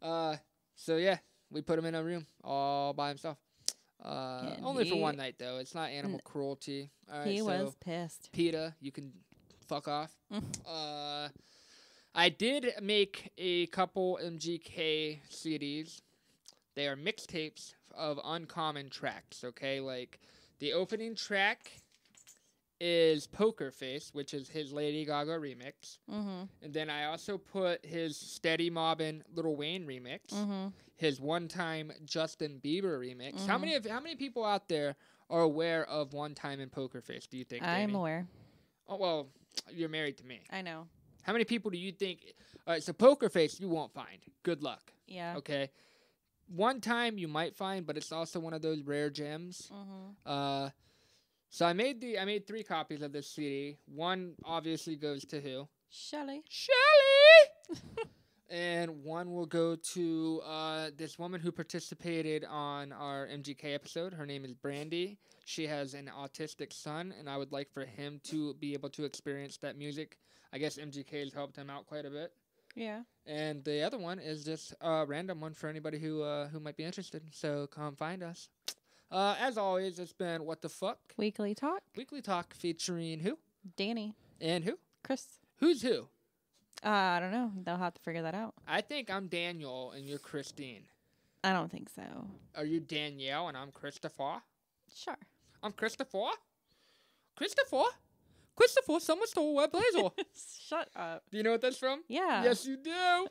So, yeah, we put him in a room all by himself. Only for 1 night, though. It's not animal cruelty. All right, he was pissed. PETA, you can fuck off. I did make a couple MGK CDs. They are mixtapes of uncommon tracks, okay? Like, the opening track is Poker Face, which is his Lady Gaga remix. And then I also put his Steady Mobbin' Lil Wayne remix. His One Time Justin Bieber remix. How many people out there are aware of One Time and Poker Face, do you think, Danny? I'm aware. Oh, well, you're married to me. I know. How many people do you think? All right, so Poker Face you won't find. Good luck. Yeah. Okay. One Time you might find, but it's also one of those rare gems. So I made 3 copies of this CD. One obviously goes to who? Shelly. And one will go to this woman who participated on our MGK episode. Her name is Brandy. She has an autistic son, and I would like for him to be able to experience that music. I guess MGK has helped him out quite a bit. Yeah. And the other one is just a random one for anybody who might be interested. So come find us. As always, it's been What the Fuck? Weekly Talk. Weekly Talk featuring who? Danny. And who? Chris. Who's who? I don't know. They'll have to figure that out. I think I'm Daniel and you're Christine. I don't think so. Are you Danielle and I'm Christopher? Sure. I'm Christopher? Christopher, someone stole a blazer. Shut up. Do you know what that's from? Yeah. Yes, you do.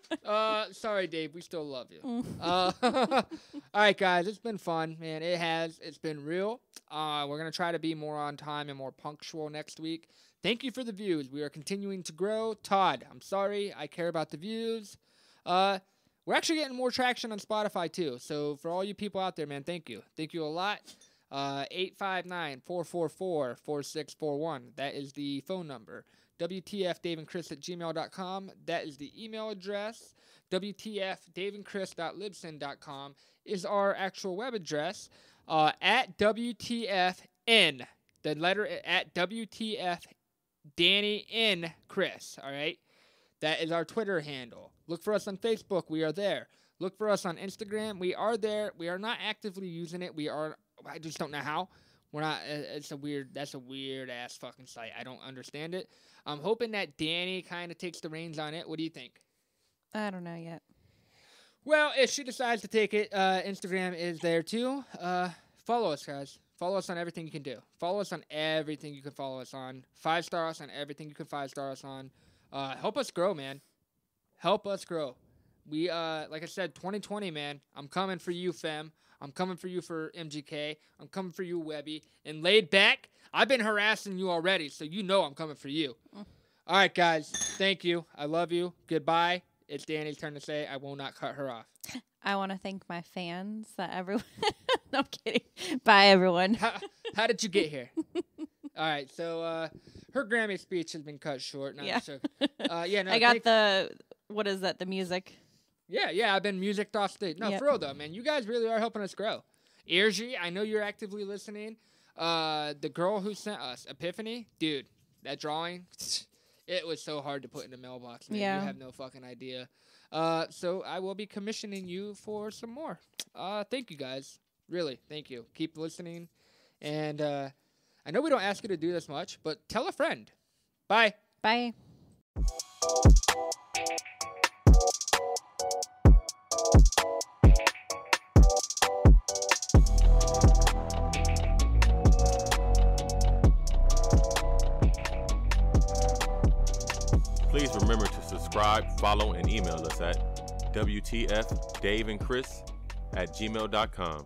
Sorry, Dave. We still love you. All right, guys. It's been fun, man. It has. It's been real. We're going to try to be more on time and more punctual next week. Thank you for the views. We are continuing to grow. Todd, I'm sorry. I care about the views. We're actually getting more traction on Spotify, too. So for all you people out there, man, thank you. Thank you a lot. 859-444-4641. That is the phone number. WTFDaveandChris@gmail.com. That is the email address. WTFDaveandChris.libsyn.com is our actual web address. At WTFN. The letter at WTF Danny N Chris. All right. That is our Twitter handle. Look for us on Facebook. We are there. Look for us on Instagram. We are there. We are not actively using it. I just don't know how. We're not. That's a weird ass fucking site. I don't understand it. I'm hoping that Danny kind of takes the reins on it. What do you think? I don't know yet. Well, if she decides to take it, Instagram is there too. follow us, guys. Follow us on everything you can do. Follow us on everything you can follow us on. 5-star us on everything you can 5-star us on. Help us grow, man. Help us grow. We, like I said, 2020, man. I'm coming for you, fam. I'm coming for you for MGK. I'm coming for you, Webby. And Laid Back, I've been harassing you already, so you know I'm coming for you. All right, guys. Thank you. I love you. Goodbye. It's Danny's turn to say I will not cut her off. I want to thank my fans. That everyone. No, I'm kidding. Bye, everyone. How did you get here? All right, so her Grammy speech has been cut short. No, Yeah. So, yeah, no, I got the, what is that, the music? Yeah, I've been musicked off stage. No, for real, though, man. You guys really are helping us grow. Irji, I know you're actively listening. The girl who sent us, Epiphany, dude, that drawing, it was so hard to put in the mailbox, man. Yeah. You have no fucking idea. So I will be commissioning you for some more. Thank you, guys. Really, thank you. Keep listening. And I know we don't ask you to do this much, but tell a friend. Bye. Bye. Please remember to subscribe, follow, and email us at WTFDaveandChris@gmail.com.